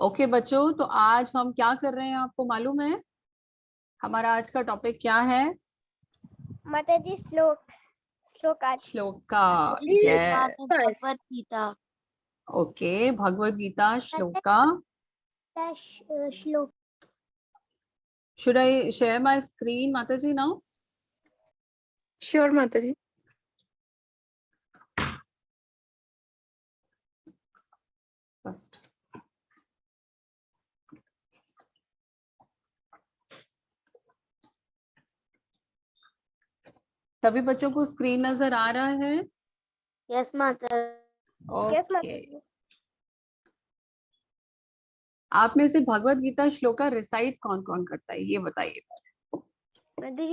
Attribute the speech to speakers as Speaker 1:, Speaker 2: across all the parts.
Speaker 1: Okay बच्चों, तो आज हम क्या कर रहे हैं आपको मालूम है? हमारा आज का टॉपिक क्या है?
Speaker 2: माता जी श्लोक आज
Speaker 1: श्लोका। यस।
Speaker 3: भगवत गीता।
Speaker 1: ओके, भगवत गीता श्लोका।
Speaker 2: श्लोक
Speaker 1: should I share my screen माता जी नाउ?
Speaker 3: श्योर माता जी।
Speaker 1: फर्स्ट सभी बच्चों को स्क्रीन नजर आ रहा है?
Speaker 3: यस माता।
Speaker 1: ओके। आप में से भगवत गीता श्लोका रिसाइट कौन कौन करता है ये बताइए।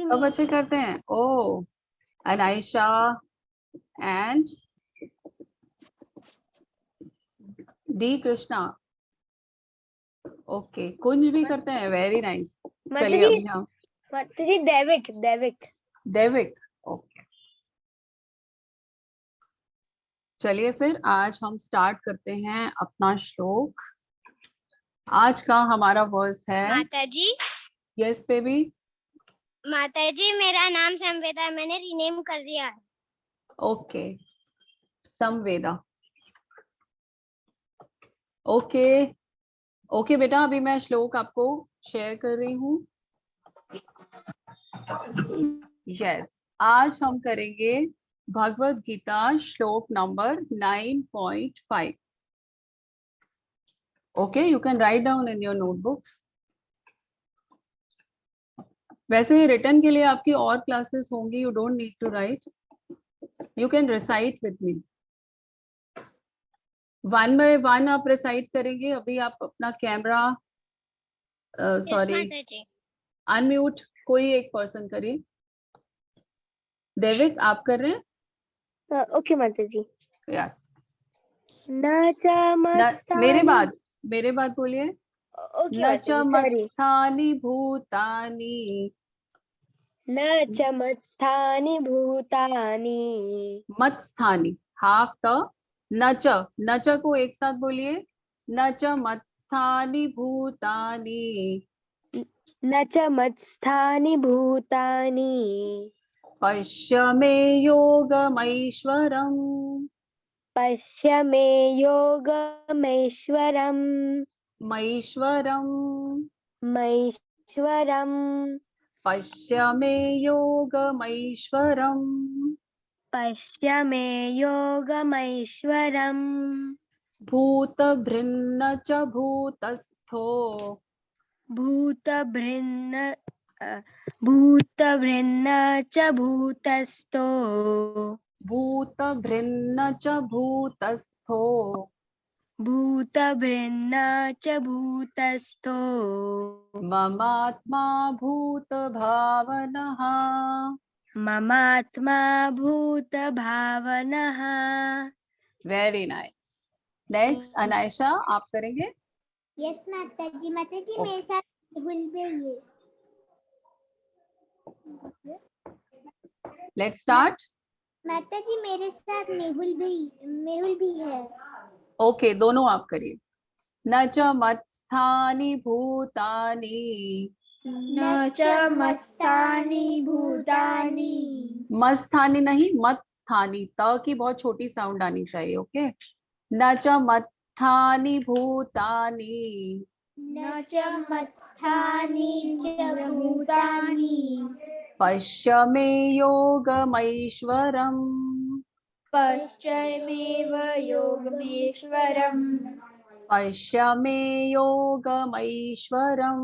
Speaker 1: सब अच्छे करते हैं। ओ, Anaysha and D Krishna. Okay, कुंज भी करते हैं। Very nice. चलिए अभी हम
Speaker 2: माता जी दैविक
Speaker 1: देविक। ओके, चलिए फिर आज हम स्टार्ट करते हैं अपना श्लोक। आज का हमारा वर्स है।
Speaker 2: माता जी
Speaker 1: यस बेबी।
Speaker 2: मेरा नाम संवेदा है, मैंने रीनेम कर दिया है।
Speaker 1: ओके, संवेदा। ओके ओके बेटा, अभी मैं श्लोक आपको शेयर कर रही हूँ। यस, आज हम करेंगे भगवत गीता श्लोक number 9.5। Okay, you can write down in your notebooks. वैसे रिटर्न के लिए आपकी और क्लासेस होंगी, you don't need to write, you can recite with me. One by one आप रिसाइट करेंगे। अभी आप अपना कैमरा सॉरी अनम्यूट कोई एक पर्सन करिए। देविक आप कर रहे हैं?
Speaker 2: ओके माता जी।
Speaker 1: यस।
Speaker 2: न
Speaker 1: मेरे बाद बोलिए।
Speaker 2: ओके
Speaker 1: न
Speaker 2: माता
Speaker 1: च
Speaker 2: जी, सॉरी।
Speaker 1: मत्स्थानि भूतानि।
Speaker 2: न च मत्स्थानि भूतानि।
Speaker 1: मत्स्थानि हाफ द। न च को एक साथ बोलिए। न च मत्स्थानि भूतानि।
Speaker 2: न च मत्स्थानि भूतानि।
Speaker 1: पश्य मे योगमैश्वरम्।
Speaker 2: पश्य मे योगमेश्वरम्।
Speaker 1: मैश्वरम्।
Speaker 2: महेश्वरम्।
Speaker 1: पश्य मे योगमैश्वरम्।
Speaker 2: पश्य मे योगमैश्वरम्।
Speaker 1: भूतभृन्न च भूतस्थो।
Speaker 2: भूतभृन्न भूतभृन्न च भूतस्थो।
Speaker 1: भूतभृन्न च भूतस्थो।
Speaker 2: भूतभृन्न च भूतस्थो।
Speaker 1: ममात्मा भूतभावनः।
Speaker 2: ममात्मा भूतभावनः।
Speaker 1: Very nice. नेक्स्ट अनायशा आप करेंगे।
Speaker 4: यस माता जी मेरे साथ मेहुल भी है।
Speaker 1: Let's start.
Speaker 4: माता जी मेरे साथ मेहुल भी है।
Speaker 1: ओके, दोनों आप करिए। न च मत्स्थानि भूतानि।
Speaker 4: न च मत्स्थानि भूतानि।
Speaker 1: मत्स्थानि नहीं, मत्स्थानि। त की बहुत छोटी साउंड आनी चाहिए। ओके, न च मत्स्थानि भूतानि।
Speaker 4: न च मत्स्थानि च भूतानि।
Speaker 1: पश्य मे योगमैश्वरम्।
Speaker 4: पश्चिमेव योगमेश्वरम्।
Speaker 1: पश्य मे योगमैश्वरम्।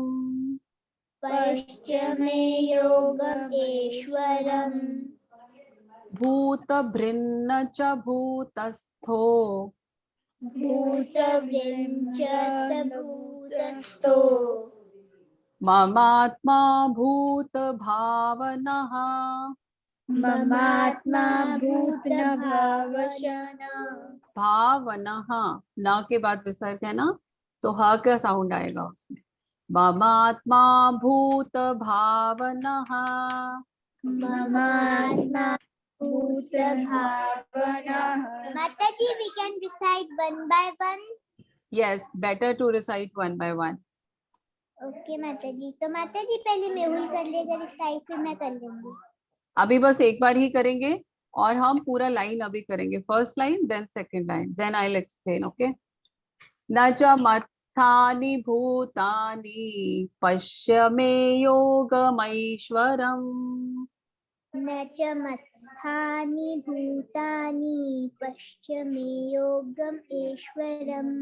Speaker 4: पश्चिमे योगमेश्वरम्।
Speaker 1: भूतभृन्न च भूतस्थो।
Speaker 4: भूतभृञ्च भूतस्थो।
Speaker 1: ममात्मा भूतभावनः।
Speaker 4: ममात्मा भूतभावनः।
Speaker 1: भावनः, न के बाद विसर्ग है ना, तो ह का साउंड आएगा उसमें। ममात्मा भूतभावनः।
Speaker 4: ममात्मा भूतभावनः। माता जी, we can recite one by one.
Speaker 1: Yes, better to recite one by one.
Speaker 4: Okay माता जी, तो माता जी पहले मेहुल कर लेगा रिसाइट, फिर मैं कर लूंगी।
Speaker 1: अभी बस एक बार ही करेंगे और हम पूरा लाइन अभी करेंगे, first line then second line, then I will explain. Okay. न च मत्स्थानि भूतानि पश्य मे योगमैश्वरम्.
Speaker 4: न च मत्स्थानि भूतानि पश्य मे योगम ऐश्वरम्.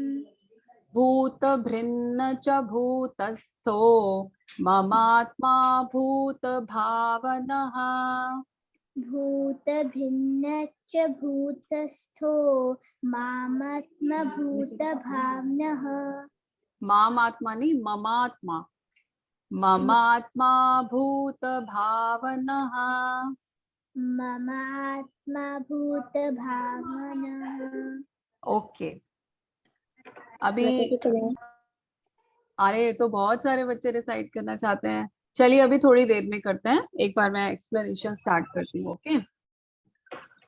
Speaker 1: भूतभृन्न च भूतस्थो ममात्मा भूतभावनः.
Speaker 4: भूतभिन्न च भूतस्थो मामात्मभूतभावनः.
Speaker 1: मामात्मा नहीं, ममात्मा. ममात्मा भूतभावनः.
Speaker 4: ममात्मा भूतभावनः.
Speaker 1: ओके. अभी अरे तो बहुत सारे बच्चे रिसाइट करना चाहते हैं. चलिए अभी थोड़ी देर में करते हैं. एक बार मैं एक्सप्लेनेशन स्टार्ट करती हूँ. ओके.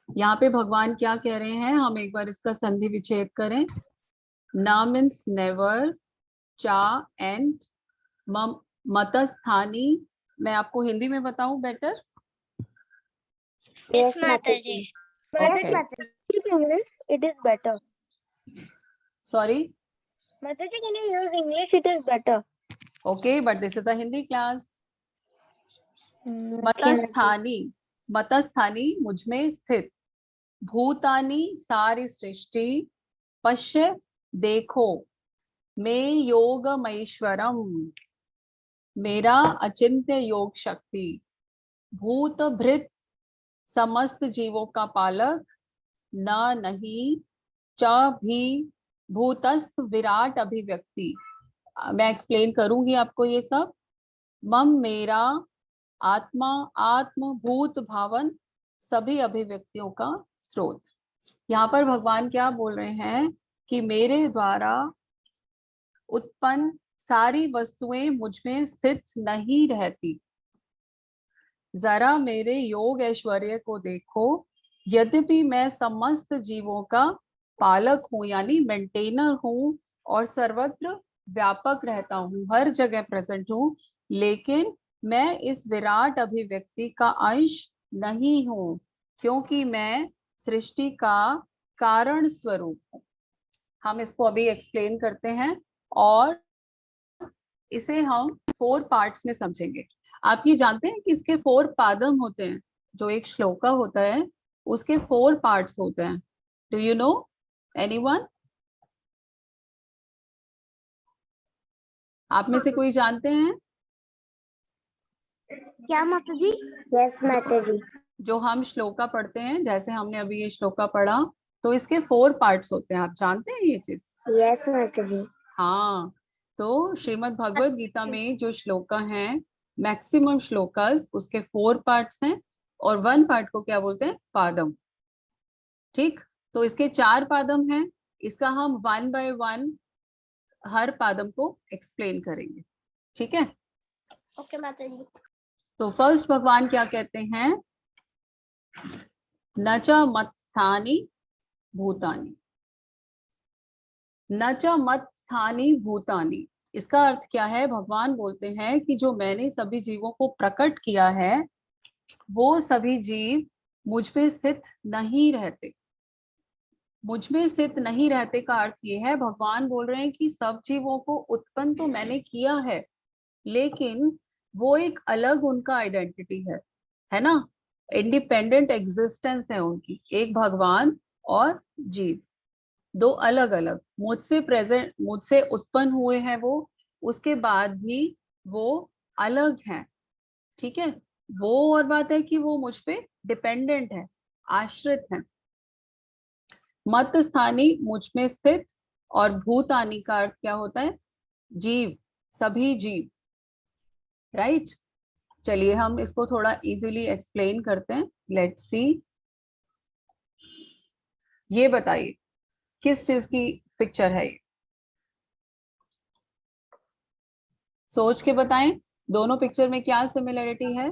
Speaker 1: यहाँ पे भगवान क्या कह रहे हैं, हम एक बार इसका संधि विच्छेद करें. ना मीन्स नेवर, चा एंड मतस्थानी. मैं आपको हिंदी में बताऊं बेटर.
Speaker 2: यस माता जी.
Speaker 3: English, it is better.
Speaker 1: Sorry.
Speaker 3: Mataji, can you use English? It is better.
Speaker 1: Okay, but this is the Hindi class. मतस्थानी. मतस्थानी मुझ में स्थित. भूतानी सारी सृष्टि. पश्य देखो. मैं योगमैश्वरम मेरा अचिंत्य योग शक्ति. भूतभृत समस्त जीवों का पालक. न नहीं, च भी भूतस्थ विराट अभिव्यक्ति. मैं एक्सप्लेन करूंगी आपको ये सब. मम मेरा, आत्मा आत्म, भूत भावन सभी अभिव्यक्तियों का स्रोत. यहाँ पर भगवान क्या बोल रहे हैं कि मेरे द्वारा उत्पन्न सारी वस्तुएं मुझ में स्थित नहीं रहती. जरा मेरे योग ऐश्वर्य को देखो. यद्यपि मैं समस्त जीवों का पालक हूँ यानी मेंटेनर हूँ और सर्वत्र व्यापक रहता हूँ, हर जगह प्रेजेंट हूँ, लेकिन मैं इस विराट अभिव्यक्ति का अंश नहीं हूँ क्योंकि मैं सृष्टि का कारण स्वरूप हूँ. हम इसको अभी एक्सप्लेन करते हैं और इसे हम 4 पार्ट्स में समझेंगे. आप ये जानते हैं कि इसके 4 पादम होते हैं. जो एक श्लोका होता है उसके 4 पार्ट्स होते हैं. Do you know anyone? आप में से कोई जानते हैं?
Speaker 3: क्या माता जी? Yes, माता जी.
Speaker 1: जो हम श्लोका पढ़ते हैं, जैसे हमने अभी ये श्लोका पढ़ा, तो इसके 4 पार्ट्स होते हैं. आप जानते हैं ये चीज?
Speaker 3: Yes, माता जी.
Speaker 1: हाँ. तो श्रीमद् भगवद गीता में जो श्लोका हैं, मैक्सिमम श्लोकास उसके 4 पार्ट्स हैं और 1 पार्ट को क्या बोलते हैं? पादम. ठीक. तो इसके 4 पादम हैं. इसका हम 1 बाय 1 हर पादम को एक्सप्लेन करेंगे. ठीक है.
Speaker 4: ओके माता जी.
Speaker 1: तो फर्स्ट भगवान क्या कहते हैं? न च मत्स्थानि भूतानि. न च मत्स्थानि भूतानि. इसका अर्थ क्या है? भगवान बोलते हैं कि जो मैंने सभी जीवों को प्रकट किया है वो सभी जीव मुझ पे स्थित नहीं रहते. मुझ में स्थित नहीं रहते का अर्थ ये है, भगवान बोल रहे हैं कि सब जीवों को उत्पन्न तो मैंने किया है, लेकिन वो एक अलग उनका आइडेंटिटी है ना. इंडिपेंडेंट एग्जिस्टेंस है उनकी. एक भगवान और जीव, दो अलग अलग. मुझसे उत्पन्न हुए हैं वो, उसके बाद भी वो अलग हैं. ठीक है. वो और बात है कि वो मुझ पे डिपेंडेंट है, आश्रित है. मत स्थानी मुझ में स्थित और भूतानी का अर्थ क्या होता है? जीव, सभी जीव. राइट. चलिए हम इसको थोड़ा इजीली एक्सप्लेन करते हैं. Let's see. ये बताइए किस चीज की पिक्चर है ये? सोच के बताएं. दोनों पिक्चर में क्या सिमिलरिटी है?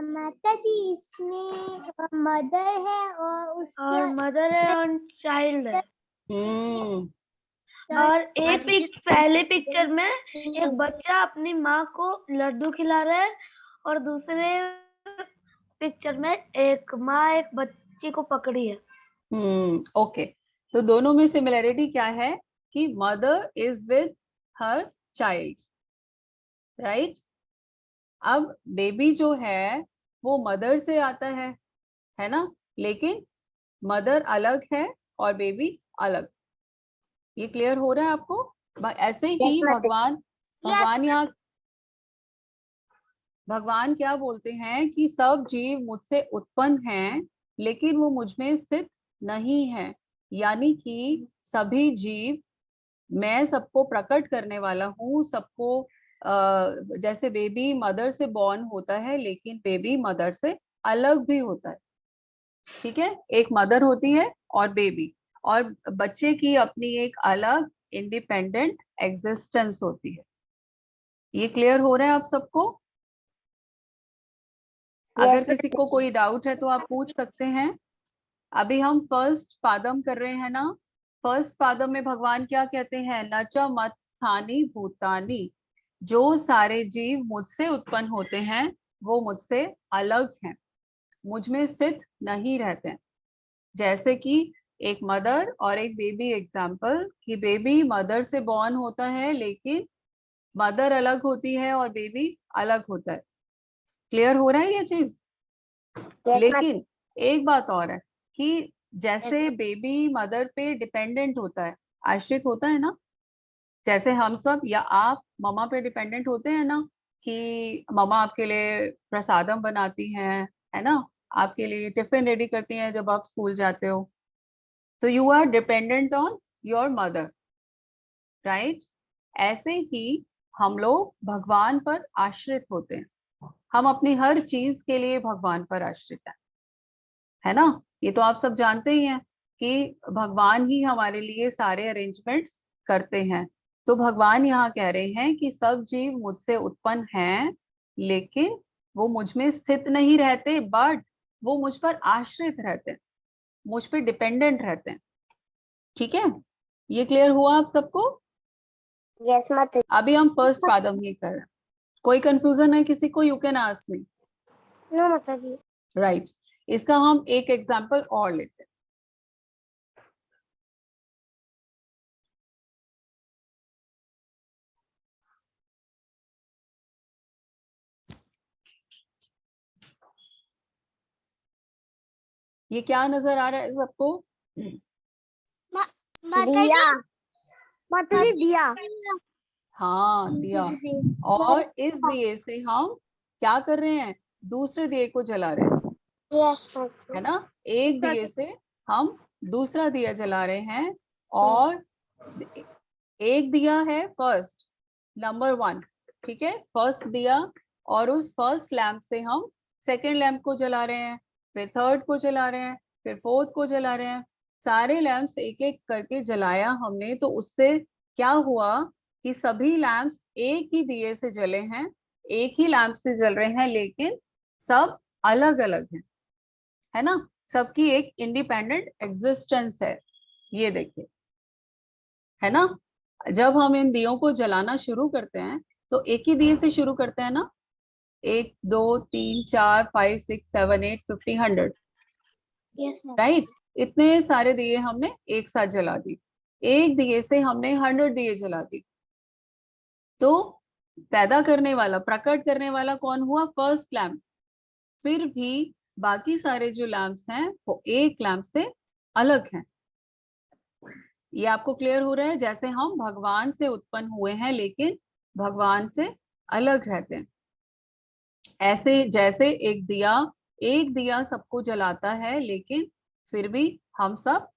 Speaker 4: माता जी इसमें मदर है और उसके
Speaker 3: और मदर है और चाइल्ड है. और पहले पिक्चर में एक बच्चा अपनी माँ को लड्डू खिला रहा है और दूसरे पिक्चर में एक माँ एक बच्ची को पकड़ी है।
Speaker 1: ओके, तो दोनों में सिमिलरिटी क्या है कि mother is with her child, right. अब बेबी जो है वो मदर से आता है ना, लेकिन मदर अलग है और बेबी अलग। ये क्लियर हो रहा है आपको? ऐसे ही भगवान क्या बोलते हैं कि सब जीव मुझसे उत्पन्न हैं लेकिन वो मुझ में स्थित नहीं है, यानी कि सभी जीव मैं सबको प्रकट करने वाला हूँ। सबको जैसे बेबी मदर से बॉर्न होता है लेकिन बेबी मदर से अलग भी होता है, ठीक है। एक मदर होती है और बेबी, और बच्चे की अपनी एक अलग इंडिपेंडेंट एग्जिस्टेंस होती है। ये क्लियर हो रहा है आप सबको? अगर किसी को कोई डाउट है तो आप पूछ सकते हैं। अभी हम फर्स्ट पादम कर रहे हैं ना। फर्स्ट पादम में भगवान क्या कहते हैं? न च मत स्थानी भूतानी, जो सारे जीव मुझसे उत्पन्न होते हैं वो मुझसे अलग हैं, मुझ में स्थित नहीं रहते हैं। जैसे कि एक मदर और एक बेबी एग्जाम्पल, कि बेबी मदर से बॉर्न होता है लेकिन मदर अलग होती है और बेबी अलग होता है। क्लियर हो रहा है ये चीज? लेकिन एक बात और है कि जैसे बेबी मदर पे डिपेंडेंट होता है, आश्रित होता है ना, जैसे हम सब या आप मम्मा पे डिपेंडेंट होते हैं ना, कि मम्मा आपके लिए प्रसादम बनाती हैं, है ना, आपके लिए टिफिन रेडी करती हैं जब आप स्कूल जाते हो, तो you are dependent on your mother, right. ऐसे ही हम लोग भगवान पर आश्रित होते हैं। हम अपनी हर चीज के लिए भगवान पर आश्रित है ना। ये तो आप सब जानते ही हैं कि भगवान ही हमारे लिए सारे अरेंजमेंट्स करते हैं। तो भगवान यहाँ कह रहे हैं कि सब जीव मुझसे उत्पन्न हैं लेकिन वो मुझ में स्थित नहीं रहते, बट वो मुझ पर आश्रित रहते हैं, मुझ पर डिपेंडेंट रहते हैं, ठीक है। ये क्लियर हुआ आप सबको?
Speaker 3: यस माता जी।
Speaker 1: अभी हम फर्स्ट पादम ही कर रहे हैं। कोई कंफ्यूजन है किसी को? You can ask me.
Speaker 3: No माता जी।
Speaker 1: राइट। इसका हम एक एग्जांपल और लेते हैं। ये क्या नजर आ रहा है सबको?
Speaker 3: दिया। माता जी दिया।
Speaker 1: हाँ, दिया। और इस दिए से हम क्या कर रहे हैं? दूसरे दिए को जला रहे हैं, है ना। एक दिए से हम दूसरा दिया जला रहे हैं, और एक दिया है फर्स्ट, नंबर 1, ठीक है, फर्स्ट दिया, और उस फर्स्ट लैंप से हम सेकेंड लैंप को जला रहे हैं, फिर थर्ड को जला रहे हैं, फिर फोर्थ को जला रहे हैं। सारे लैंप्स एक एक करके जलाया हमने, तो उससे क्या हुआ कि सभी लैंप्स एक ही दिए से जले हैं, एक ही लैंप से जल रहे हैं, लेकिन सब अलग अलग हैं, है ना। सबकी एक इंडिपेंडेंट एग्जिस्टेंस है। ये देखिए, है ना। जब हम इन दियों को जलाना शुरू करते हैं तो एक ही दिए से शुरू करते हैं ना। 1 2 3 4 5 6 7 8 50 100, राइट। इतने सारे दिए हमने एक साथ जला दिए। एक दिए से हमने 100 दिए जला दिए। तो पैदा करने वाला, प्रकट करने वाला कौन हुआ? First lamp. फिर भी बाकी सारे जो लैंप्स हैं वो एक लैंप से अलग हैं। ये आपको क्लियर हो रहा है? जैसे हम भगवान से उत्पन्न हुए हैं लेकिन भगवान से अलग रहते हैं। ऐसे जैसे एक दिया सबको जलाता है, लेकिन फिर भी हम सब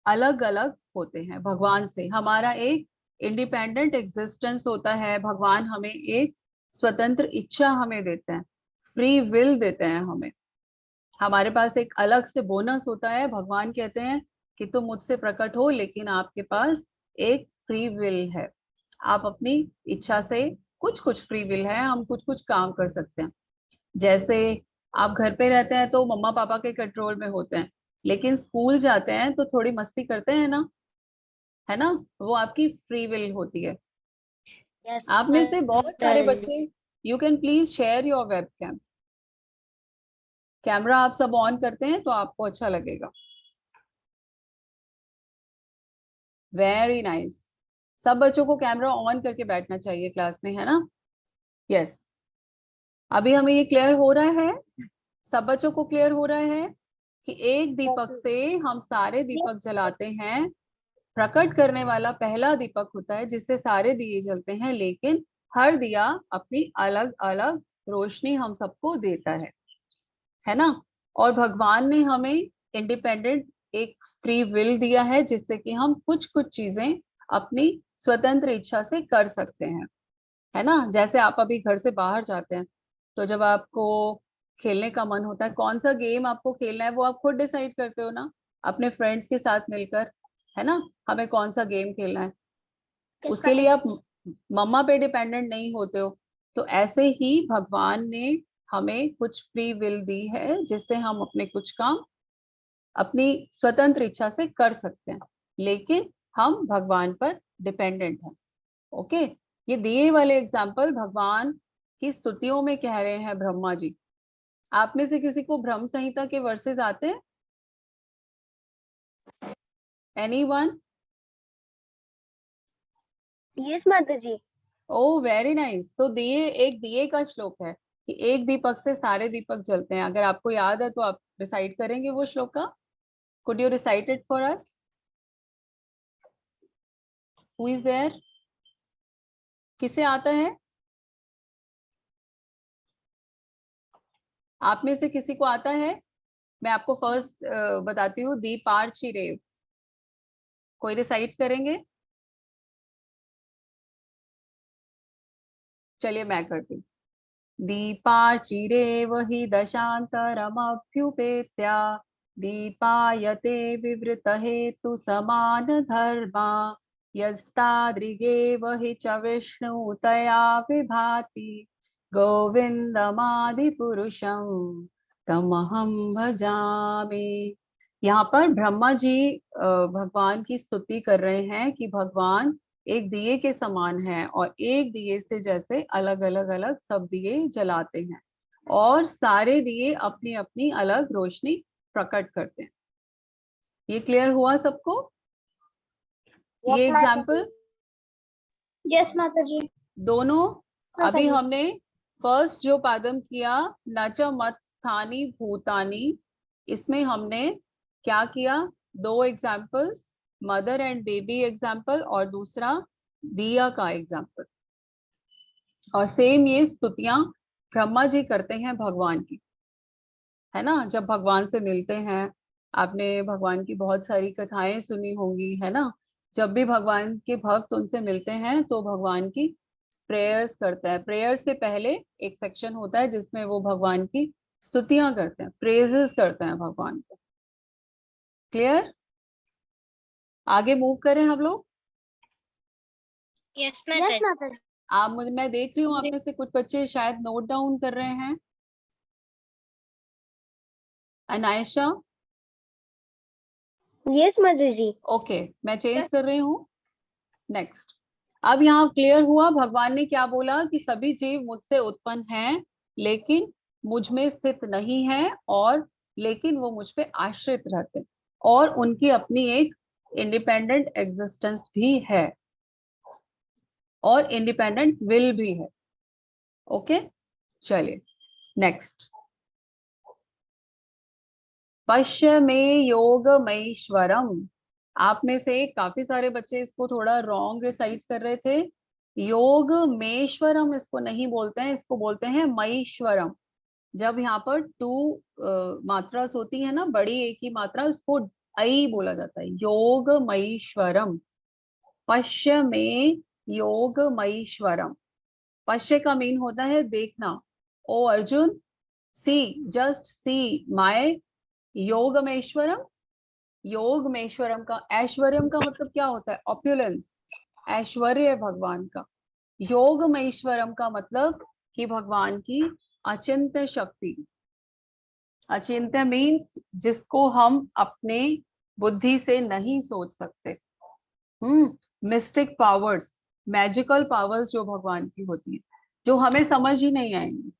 Speaker 1: अलग अलग होते हैं भगवान से। हमारा एक इंडिपेंडेंट एग्जिस्टेंस होता है। भगवान हमें एक स्वतंत्र इच्छा हमें देते हैं, फ्री विल देते हैं हमें। हमारे पास एक अलग से बोनस होता है। भगवान कहते हैं कि तुम मुझसे प्रकट हो लेकिन आपके पास एक फ्री विल है। आप अपनी इच्छा से कुछ कुछ फ्री विल है, हम कुछ कुछ काम कर सकते हैं। जैसे आप घर पे रहते हैं तो मम्मा पापा के कंट्रोल में होते हैं, लेकिन स्कूल जाते हैं तो थोड़ी मस्ती करते हैं ना, है ना, वो आपकी फ्री विल होती है।
Speaker 4: Yes,
Speaker 1: आप में से बहुत सारे
Speaker 4: Mataji.
Speaker 1: बच्चे, you can please share your webcam, camera आप सब ऑन करते हैं तो आपको अच्छा लगेगा। वेरी नाइस, सब बच्चों को कैमरा ऑन करके बैठना चाहिए क्लास में, है ना। यस, अभी हमें ये क्लियर हो रहा है, सब बच्चों को क्लियर हो रहा है कि एक दीपक से हम सारे दीपक जलाते हैं। प्रकट करने वाला पहला दीपक होता है जिससे सारे दिए जलते हैं, लेकिन हर दिया अपनी अलग अलग रोशनी हम सबको देता है ना। और भगवान ने हमें इंडिपेंडेंट एक फ्री विल दिया है जिससे कि हम कुछ कुछ चीजें अपनी स्वतंत्र इच्छा से कर सकते हैं, है ना। जैसे आप अभी घर से बाहर जाते हैं तो जब आपको खेलने का मन होता है, कौन सा गेम आपको खेलना है वो आप खुद डिसाइड करते हो ना, अपने फ्रेंड्स के साथ मिलकर, है ना। हमें कौन सा गेम खेलना है, उसके लिए आप मम्मा पे डिपेंडेंट नहीं होते हो। तो ऐसे ही भगवान ने हमें कुछ फ्री विल दी है जिससे हम अपने कुछ काम अपनी स्वतंत्र इच्छा से कर सकते हैं, लेकिन हम भगवान पर डिपेंडेंट हैं। ओके, ये दिए वाले एग्जाम्पल भगवान की स्तुतियों में कह रहे हैं ब्रह्मा जी। आप में से किसी को ब्रह्म संहिता के वर्सेस आते हैं? एनीवन?
Speaker 3: यस माता जी।
Speaker 1: ओ वेरी नाइस। तो दिए, एक दिए का श्लोक है कि एक दीपक से सारे दीपक जलते हैं। अगर आपको याद है तो आप रिसाइट करेंगे वो श्लोक का। Could you recite it for us? Who is there? किसे आता है? आप में से किसी को आता है? मैं आपको फर्स्ट बताती हूँ, दीपार्चिरेव। कोई रिसाइट करेंगे? चलिए मैं करती हूँ। दीपार्चिरेव हि दशान्तरमभ्युपेत्या दीपायते विवृत हेतु समान धर्मा यस्तादृगेव हि च विष्णु तया विभाति गोविंदमादिपुरुषं तमहं भजामि। यहाँ पर ब्रह्मा जी भगवान की स्तुति कर रहे हैं कि भगवान एक दिए के समान है और एक दिए से जैसे अलग अलग अलग सब दिए जलाते हैं और सारे दिए अपनी अपनी अलग रोशनी प्रकट करते हैं। ये क्लियर हुआ सबको? ये एग्जाम्पल
Speaker 3: यस माता जी।
Speaker 1: दोनों
Speaker 3: माता
Speaker 1: अभी
Speaker 3: जी।
Speaker 1: हमने फर्स्ट जो पादम किया न च मत स्थानी भूतानी, इसमें हमने क्या किया? दो examples, mother and baby example और दूसरा दिया का एग्जाम्पल। और सेम ये स्तुतियां ब्रह्मा जी करते हैं भगवान की, है ना। जब भगवान से मिलते हैं, आपने भगवान की बहुत सारी कथाएं सुनी होंगी, है ना। जब भी भगवान के भक्त उनसे मिलते हैं तो भगवान की प्रेयर्स करता है। प्रेयर्स से पहले एक सेक्शन होता है जिसमें वो भगवान की स्तुतियां करते हैं, प्रेजेस करते हैं भगवान को। क्लियर? आगे मूव करें हम लोग।
Speaker 2: यस
Speaker 3: यस
Speaker 2: माता जी।
Speaker 3: माता जी।
Speaker 1: आप मुझे, मैं देख रही हूँ आप में से कुछ बच्चे शायद नोट डाउन कर रहे हैं। अनायशा?
Speaker 3: यस माता जी।
Speaker 1: ओके, मैं चेंज कर रही हूँ। नेक्स्ट, अब यहाँ क्लियर हुआ भगवान ने क्या बोला कि सभी जीव मुझसे उत्पन्न हैं लेकिन मुझ में स्थित नहीं है, और लेकिन वो मुझ पे आश्रित रहते हैं और उनकी अपनी एक इंडिपेंडेंट एग्जिस्टेंस भी है और इंडिपेंडेंट विल भी है। ओके, चलिए नेक्स्ट। पश्य में योगमैश्वरम। आप में से काफी सारे बच्चे इसको थोड़ा रॉन्ग रिसाइट कर रहे थे। योगमेश्वरम इसको नहीं बोलते हैं, इसको बोलते हैं मईश्वरम। जब यहाँ पर टू मात्रास होती है ना, बड़ी एक ही मात्रा, उसको ऐ बोला जाता है, योगमैश्वरम। पश्य में योगमैश्वरम। पश्य का मीन होता है देखना। ओ अर्जुन, सी, जस्ट सी माय योगमेश्वरम। योगमेश्वरम का, ऐश्वर्यम का मतलब क्या होता है? ऑप्युलेंस, ऐश्वर्य भगवान का। योगमेश्वरम का मतलब कि भगवान की अचिंत्य शक्ति। अचिंत्य मीन्स जिसको हम अपने बुद्धि से नहीं सोच सकते, मिस्टिक पावर्स, मैजिकल पावर्स जो भगवान की होती है, जो हमें समझ ही नहीं आएंगी,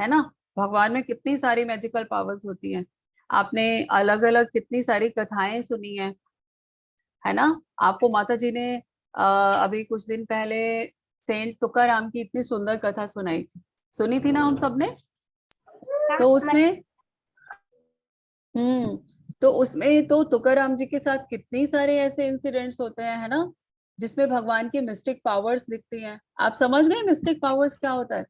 Speaker 1: है ना। भगवान में कितनी सारी मैजिकल पावर्स होती हैं। आपने अलग अलग कितनी सारी कथाएं सुनी है ना। आपको माता जी ने अभी कुछ दिन पहले सेंट तुकाराम की इतनी सुंदर कथा सुनाई थी, सुनी थी ना हम सबने। तो उसमें तो उसमें तो तुकाराम जी के साथ कितनी सारे ऐसे इंसिडेंट्स होते हैं, है ना, जिसमें भगवान की मिस्टिक पावर्स दिखती हैं। आप समझ गए मिस्टिक पावर्स क्या होता है?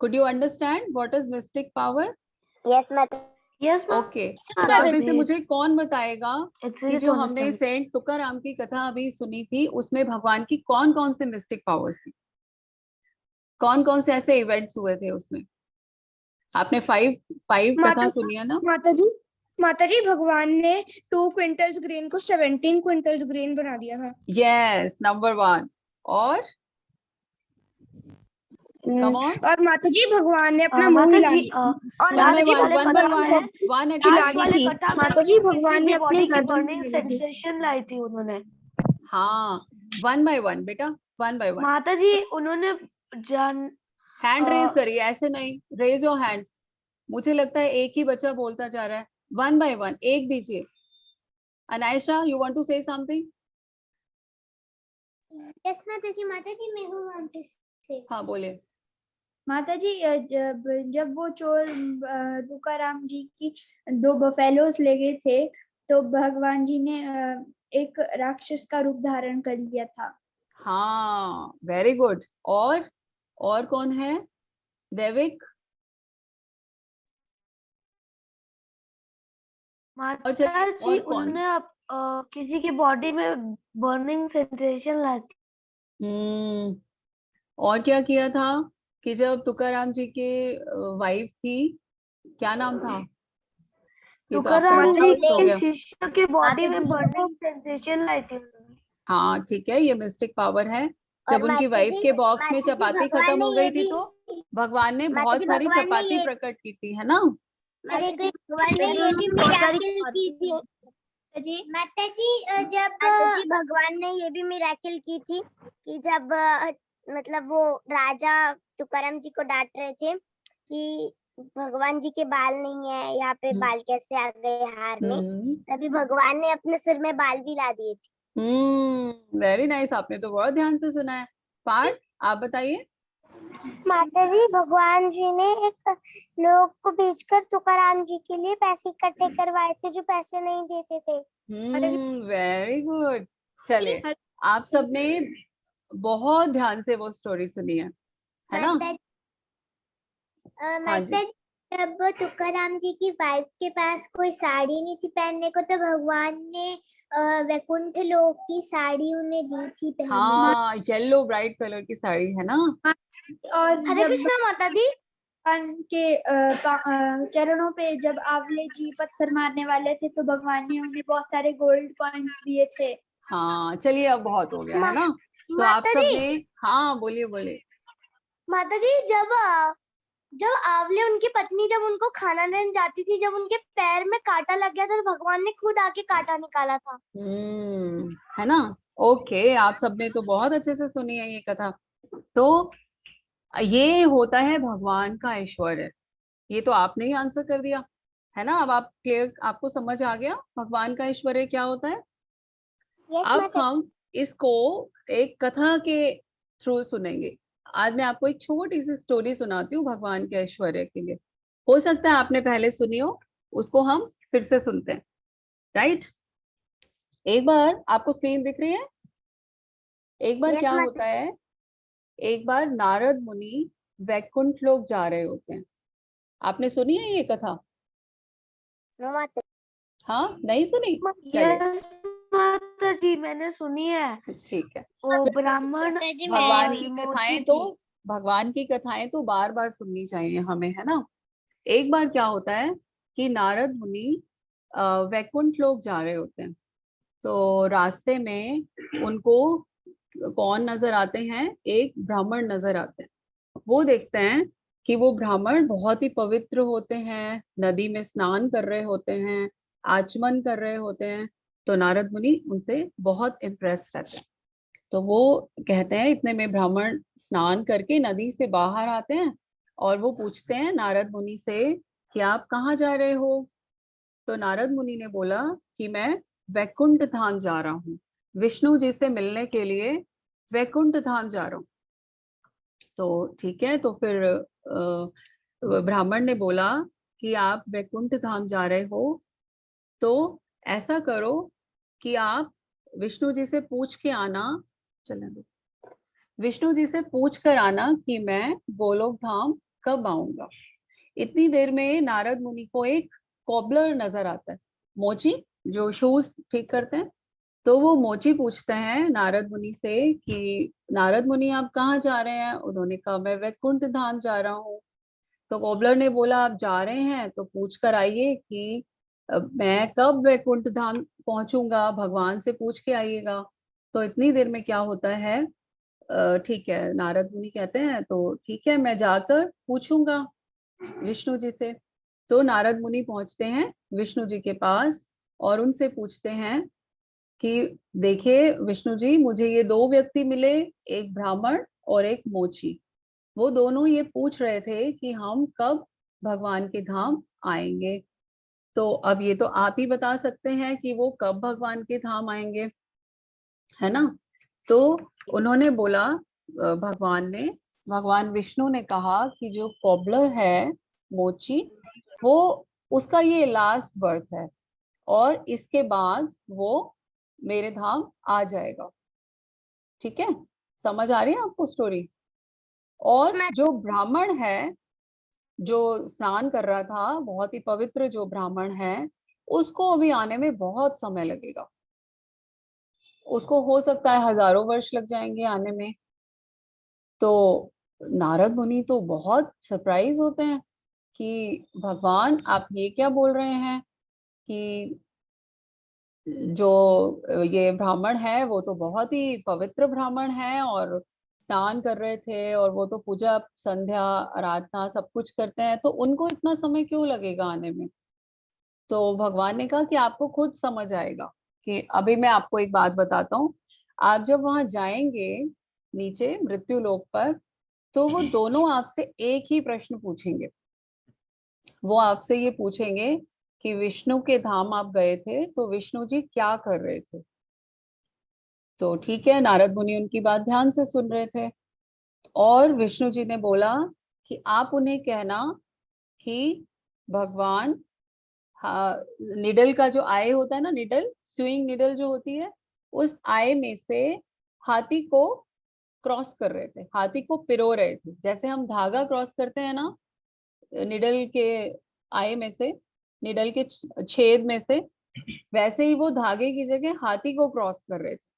Speaker 1: Could you understand what is mystic power?
Speaker 2: Yes माता
Speaker 3: यस
Speaker 1: ओके, तो आप में से मुझे कौन बताएगा
Speaker 3: It's
Speaker 1: कि
Speaker 3: easy
Speaker 1: जो
Speaker 3: to
Speaker 1: हमने
Speaker 3: understand.
Speaker 1: सेंट तुकाराम की कथा अभी सुनी थी, उसमें भगवान की कौन कौन से मिस्टिक पावर्स थी, कौन कौन से ऐसे इवेंट्स हुए थे उसमें? आपने फाइव कथा सुनी है ना।
Speaker 5: माता जी भगवान ने 2 क्विंटल्स ग्रेन को 17 क्विंटल्स ग्रेन बना दिया था।
Speaker 1: Yes, number 1। और कम ऑन।
Speaker 5: और माता जी भगवान ने अपना मुंह
Speaker 3: माता
Speaker 5: हिला
Speaker 3: जी
Speaker 5: दिया।
Speaker 3: और
Speaker 1: वन बाय
Speaker 3: लास्ट
Speaker 1: वन,
Speaker 3: वाले
Speaker 1: वन बाय
Speaker 3: कथा में
Speaker 1: वन, वन एट
Speaker 5: हिला
Speaker 3: लास्ट
Speaker 5: दी
Speaker 3: वाले
Speaker 5: थी।
Speaker 3: कथा में
Speaker 5: माता जी
Speaker 3: उन्होंने
Speaker 5: भगवान
Speaker 3: किसी
Speaker 5: ने
Speaker 3: भी
Speaker 5: अपनी
Speaker 3: बॉडी की
Speaker 5: गर्दन
Speaker 3: बर्निंग
Speaker 5: हिलाई थी।
Speaker 3: सेंसेशन लाई थी उन्होंने।
Speaker 1: हाँ, वन बाय वन बेटा, वन बाय वन।
Speaker 3: माता जी उन्होंने जान
Speaker 1: हैंड रेज करिए, ऐसे नहीं, रेज योर हैंड्स। मुझे लगता है एक ही बच्चा बोलता जा रहा है। वन बाय वन, एक दीजिए। Anaisha, you want to say something?
Speaker 4: Yes माता जी मैं हूँ वांट टू से।
Speaker 1: हाँ बोलिए।
Speaker 5: माता जी जब वो चोर तुकाराम जी की 2 बफेलोस ले गए थे, तो भगवान जी ने एक राक्षस का रूप धारण कर लिया था।
Speaker 1: हाँ, वेरी गुड। और कौन है? देविक।
Speaker 3: माता
Speaker 1: चलिए,
Speaker 3: जी
Speaker 1: और कौन?
Speaker 3: उन्होंने किसी की बॉडी में बर्निंग सेंसेशन लाई थी।
Speaker 1: और क्या किया था कि जब तुकाराम जी के वाइफ थी, क्या नाम था? ये तो आपको
Speaker 3: तुकाराम जी
Speaker 1: मिस हो
Speaker 3: के
Speaker 1: गया।
Speaker 3: शिष्य की बॉडी में बर्निंग सेंसेशन लाई थी।
Speaker 1: हाँ ठीक है, ये मिस्टिक पावर है। जब
Speaker 2: और
Speaker 1: उनकी
Speaker 2: माता
Speaker 1: वाइफ
Speaker 2: जी-
Speaker 1: के बॉक्स में
Speaker 2: माता जी,
Speaker 1: चपाती
Speaker 2: भगवान
Speaker 1: खत्म
Speaker 2: ने
Speaker 1: हो
Speaker 2: ये
Speaker 1: गई थी,
Speaker 2: भी-
Speaker 1: तो भगवान ने
Speaker 2: माता
Speaker 1: बहुत
Speaker 2: जी,
Speaker 1: सारी
Speaker 2: भगवान ने
Speaker 1: चपाती
Speaker 2: ये-
Speaker 1: प्रकट की थी, है ना।
Speaker 2: माता जी भगवान ने ये भी मिराकिल की थी।
Speaker 4: माता जी जब
Speaker 2: माता जी भगवान ने ये भी मिराकिल की थी कि जब मतलब वो राजा तुकाराम जी को डांट रहे थे कि भगवान जी के बाल नहीं है, यहाँ पे बाल कैसे आ गए हार में, तभी भगवान ने अपने सिर में बाल भी ला दिए थे।
Speaker 1: वेरी नाइस, आपने तो बहुत ध्यान से सुना है। पार्थ, आप बताइए।
Speaker 2: माता जी भगवान जी ने एक लोग को भेजकर तुकाराम जी के लिए पैसे इकट्ठे करवाए थे जो पैसे नहीं देते थे।
Speaker 1: Very good. चलिए, आप सबने बहुत ध्यान से वो स्टोरी सुनी है ना।
Speaker 4: माता जी जब तुकाराम जी की वाइफ के पास कोई साड़ी नहीं थी पहनने को, तो भगवान ने वैकुंठ लोक की साड़ी उन्हें दी थी पहनने।
Speaker 1: हाँ, येलो ब्राइट कलर की साड़ी, है ना।
Speaker 5: और
Speaker 2: हरे कृष्णा माता जी।
Speaker 5: के चरणों पे जब आंवले जी पत्थर मारने वाले थे, तो भगवान ने उन्हें बहुत सारे गोल्ड कॉइन्स दिए थे।
Speaker 1: हाँ चलिए, अब बहुत हो गया, है ना। तो आप
Speaker 2: माता जी-
Speaker 1: सबने, हाँ बोलिए बोलिए।
Speaker 2: माता जी जब आंवले उनकी पत्नी जब उनको खाना देने जाती थी, जब उनके पैर में कांटा लग गया था, तो भगवान ने खुद आके कांटा निकाला था।
Speaker 1: है ना। ओके, आप सबने तो बहुत अच्छे से सुनी है ये कथा। तो ये होता है भगवान का ऐश्वर्य। ये तो आपने ही आंसर कर दिया, है ना। अब आप क्लियर, आपको समझ आ गया भगवान का ऐश्वर्य क्या होता है। अब हम इसको एक कथा के थ्रू सुनेंगे। आज मैं आपको एक छोटी सी स्टोरी सुनाती हूँ भगवान के ऐश्वर्य के लिए। हो सकता है आपने पहले सुनी हो, उसको हम फिर से सुनते हैं। राइट, एक बार आपको स्क्रीन दिख रही है। एक बार क्या होता है, एक बार नारद मुनि वैकुंठ लोक जा रहे होते हैं। आपने सुनी है ये कथा? हाँ, नहीं सुनी? चलिए,
Speaker 3: माता जी मैंने सुनी है।
Speaker 1: ठीक है।
Speaker 3: वो ब्राह्मण
Speaker 1: भगवान की कथाएं तो बार बार सुननी चाहिए हमें, है ना। एक बार क्या होता है कि नारद मुनि वैकुंठ लोक जा रहे होते हैं। तो रास्ते में उनको कौन नजर आते हैं? एक ब्राह्मण नजर आते हैं। वो देखते हैं कि वो ब्राह्मण बहुत ही पवित्र होते हैं, नदी में स्नान कर रहे होते हैं, आचमन कर रहे होते हैं। तो नारद मुनि उनसे बहुत इम्प्रेस रहते हैं। तो वो कहते हैं, इतने में ब्राह्मण स्नान करके नदी से बाहर आते हैं और वो पूछते हैं नारद मुनि से कि आप कहाँ जा रहे हो। तो नारद मुनि ने बोला कि मैं वैकुंठ धाम जा रहा हूँ, विष्णु जी से मिलने के लिए वैकुंठ धाम जा रहा हूँ। तो ठीक है, तो फिर ब्राह्मण ने बोला कि आप वैकुंठ धाम जा रहे हो तो ऐसा करो कि आप विष्णु जी से पूछ के आना, चलने दो, विष्णु जी से पूछ कर आना कि मैं गोलोक धाम कब आऊंगा। इतनी देर में नारद मुनि को एक कॉबलर नजर आता है, मोची जो शूज ठीक करते हैं। तो वो मोची पूछते हैं नारद मुनि से कि नारद मुनि आप कहाँ जा रहे हैं। उन्होंने कहा मैं वैकुंठ धाम जा रहा हूँ। तो कॉबलर ने बोला आप जा रहे हैं तो पूछ कर आइए कि मैं कब वैकुंठ धाम पहुंचूंगा, भगवान से पूछ के आइएगा। तो इतनी देर में क्या होता है, ठीक है, नारद मुनि कहते हैं तो ठीक है मैं जाकर पूछूंगा विष्णु जी से। तो नारद मुनि पहुंचते हैं विष्णु जी के पास और उनसे पूछते हैं कि देखिए विष्णु जी, मुझे ये दो व्यक्ति मिले, एक ब्राह्मण और एक मोची। वो दोनों ये पूछ रहे थे कि हम कब भगवान के धाम आएंगे। तो अब ये तो आप ही बता सकते हैं कि वो कब भगवान के धाम आएंगे, है ना। तो उन्होंने बोला, भगवान विष्णु ने कहा कि जो कॉबलर है मोची, वो उसका ये लास्ट बर्थ है और इसके बाद वो मेरे धाम आ जाएगा। ठीक है, समझ आ रही है आपको स्टोरी। और जो ब्राह्मण है जो स्नान कर रहा था, बहुत ही पवित्र जो ब्राह्मण है, उसको अभी आने में बहुत समय लगेगा। उसको हो सकता है हजारों वर्ष लग जाएंगे आने में। तो नारद मुनि तो बहुत सरप्राइज होते हैं कि भगवान आप ये क्या बोल रहे हैं कि जो ये ब्राह्मण है वो तो बहुत ही पवित्र ब्राह्मण है और स्नान कर रहे थे और वो तो पूजा संध्या आराधना सब कुछ करते हैं, तो उनको इतना समय क्यों लगेगा आने में। तो भगवान ने कहा कि आपको खुद समझ आएगा। कि अभी मैं आपको एक बात बताता हूँ, आप जब वहां जाएंगे नीचे मृत्यु लोक पर, तो वो दोनों आपसे एक ही प्रश्न पूछेंगे। वो आपसे ये पूछेंगे कि विष्णु के धाम आप गए थे तो विष्णु जी क्या कर रहे थे। तो ठीक है, नारद मुनि उनकी बात ध्यान से सुन रहे थे और विष्णु जी ने बोला कि आप उन्हें कहना कि भगवान, हाँ, निडल का जो आय होता है ना, निडल स्विंग निडल जो होती है, उस आय में से हाथी को क्रॉस कर रहे थे, हाथी को पिरो रहे थे। जैसे हम धागा क्रॉस करते हैं ना निडल के आय में से, निडल के छेद में से, वैसे ही वो धागे की जगह हाथी को क्रॉस कर रहे थे।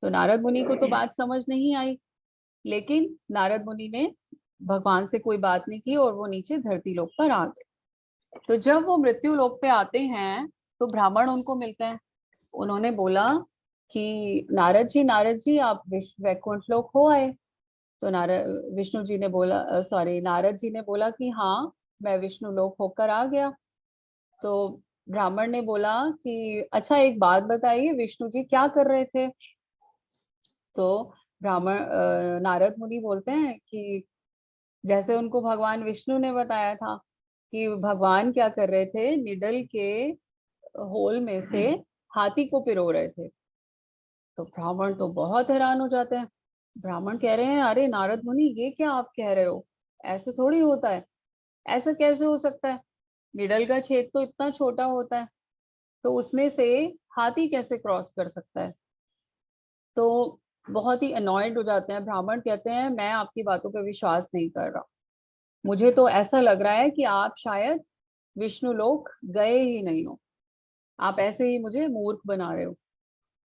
Speaker 1: तो नारद मुनि को तो बात समझ नहीं आई, लेकिन नारद मुनि ने भगवान से कोई बात नहीं की और वो नीचे धरती लोक पर आ गए। तो जब वो मृत्यु लोक पे आते हैं तो ब्राह्मण उनको मिलते हैं। उन्होंने बोला कि नारद जी आप वैकुंठ लोक हो आए। तो नारद जी ने बोला कि हाँ मैं विष्णु लोक होकर आ गया। तो ब्राह्मण ने बोला कि अच्छा एक बात बताइए, विष्णु जी क्या कर रहे थे। तो नारद मुनि बोलते हैं कि जैसे उनको भगवान विष्णु ने बताया था कि भगवान क्या कर रहे थे, निडल के होल में से हाथी को पिरो रहे थे। तो ब्राह्मण तो बहुत हैरान हो जाते हैं। ब्राह्मण कह रहे हैं अरे नारद मुनि ये क्या आप कह रहे हो, ऐसे थोड़ी होता है, ऐसा कैसे हो सकता है, निडल का छेद तो इतना छोटा होता है, तो उसमें से हाथी कैसे क्रॉस कर सकता है। तो बहुत ही अनॉयड हो जाते हैं ब्राह्मण, कहते हैं मैं आपकी बातों पर विश्वास नहीं कर रहा, मुझे तो ऐसा लग रहा है कि आप शायद विष्णु लोक गए ही नहीं हो, आप ऐसे ही मुझे मूर्ख बना रहे हो।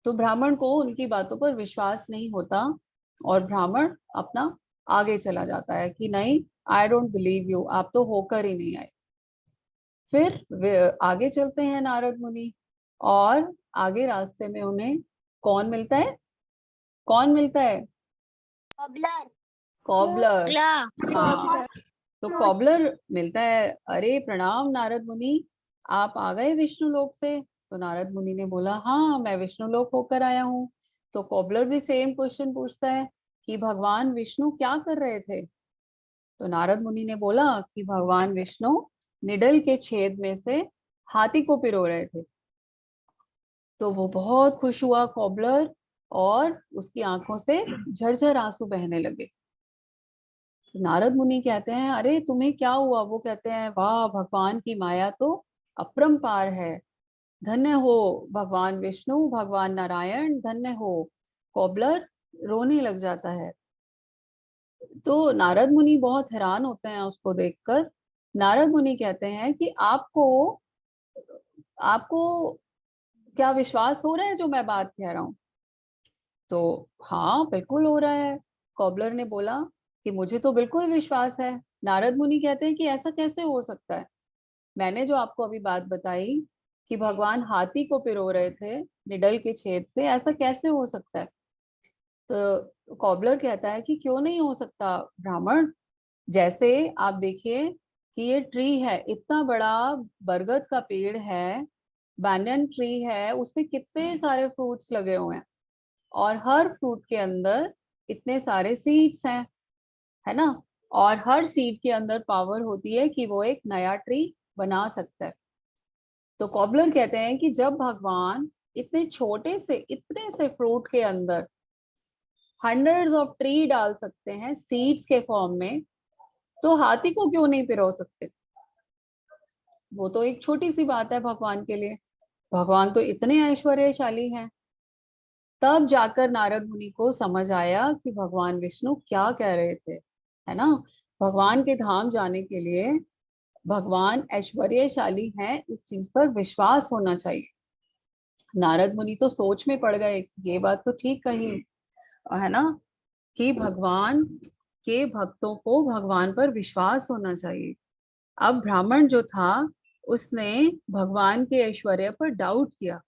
Speaker 1: तो ब्राह्मण को उनकी बातों पर विश्वास नहीं होता और ब्राह्मण अपना आगे चला जाता है कि नहीं, आई डोंट बिलीव यू, आप तो होकर ही नहीं आए। फिर वे आगे चलते हैं नारद मुनि और आगे रास्ते में उन्हें कौन मिलता है, कौन मिलता है,
Speaker 2: कॉबलर
Speaker 1: कॉबलर। हाँ, तो कॉबलर मिलता है। अरे प्रणाम नारद मुनि, आप आ गए विष्णु लोक से? तो नारद मुनि ने बोला हाँ, मैं विष्णु लोक होकर आया हूँ। तो कॉबलर भी सेम क्वेश्चन पूछता है कि भगवान विष्णु क्या कर रहे थे? तो नारद मुनि ने बोला कि भगवान विष्णु निडल के छेद में से हाथी को पिरो रहे थे। तो वो बहुत खुश हुआ कॉबलर, और उसकी आंखों से झरझर आंसू बहने लगे। तो नारद मुनि कहते हैं अरे तुम्हें क्या हुआ? वो कहते हैं वाह, भगवान की माया तो अपरंपार है, धन्य हो भगवान विष्णु, भगवान नारायण, धन्य हो। कॉबलर रोने लग जाता है। तो नारद मुनि बहुत हैरान होते हैं उसको देखकर। नारद मुनि कहते हैं कि आपको आपको क्या विश्वास हो रहा है जो मैं बात कह रहा हूँ? तो हाँ, बिल्कुल हो रहा है। कॉबलर ने बोला कि मुझे तो बिल्कुल विश्वास है। नारद मुनि कहते हैं कि ऐसा कैसे हो सकता है? मैंने जो आपको अभी बात बताई कि भगवान हाथी को पिरो रहे थे निडल के छेद से, ऐसा कैसे हो सकता है? तो कॉबलर कहता है कि क्यों नहीं हो सकता ब्राह्मण। जैसे आप देखिए कि ये ट्री है, इतना बड़ा बरगद का पेड़ है, बैनियन ट्री है, उसपे कितने सारे फ्रूट्स लगे हुए हैं, और हर फ्रूट के अंदर इतने सारे सीड्स हैं, है ना? और हर सीड के अंदर पावर होती है कि वो एक नया ट्री बना सकता है। तो कॉबलर कहते हैं कि जब भगवान इतने छोटे से इतने से फ्रूट के अंदर हंड्रेड्स ऑफ ट्री डाल सकते हैं सीड्स के फॉर्म में, तो हाथी को क्यों नहीं पिरो सकते? वो तो एक छोटी सी बात है भगवान के लिए। भगवान तो इतने ऐश्वर्यशाली हैं। तब जाकर नारद मुनि को समझ आया कि भगवान विष्णु क्या कह रहे थे, है ना? भगवान के धाम जाने के लिए भगवान ऐश्वर्यशाली हैं, इस चीज पर विश्वास होना चाहिए। नारद मुनि तो सोच में पड़ गए कि ये बात तो ठीक कही, है ना, कि भगवान के भक्तों को भगवान पर विश्वास होना चाहिए। अब ब्राह्मण जो था उसने भगवान के ऐश्वर्य पर डाउट किया,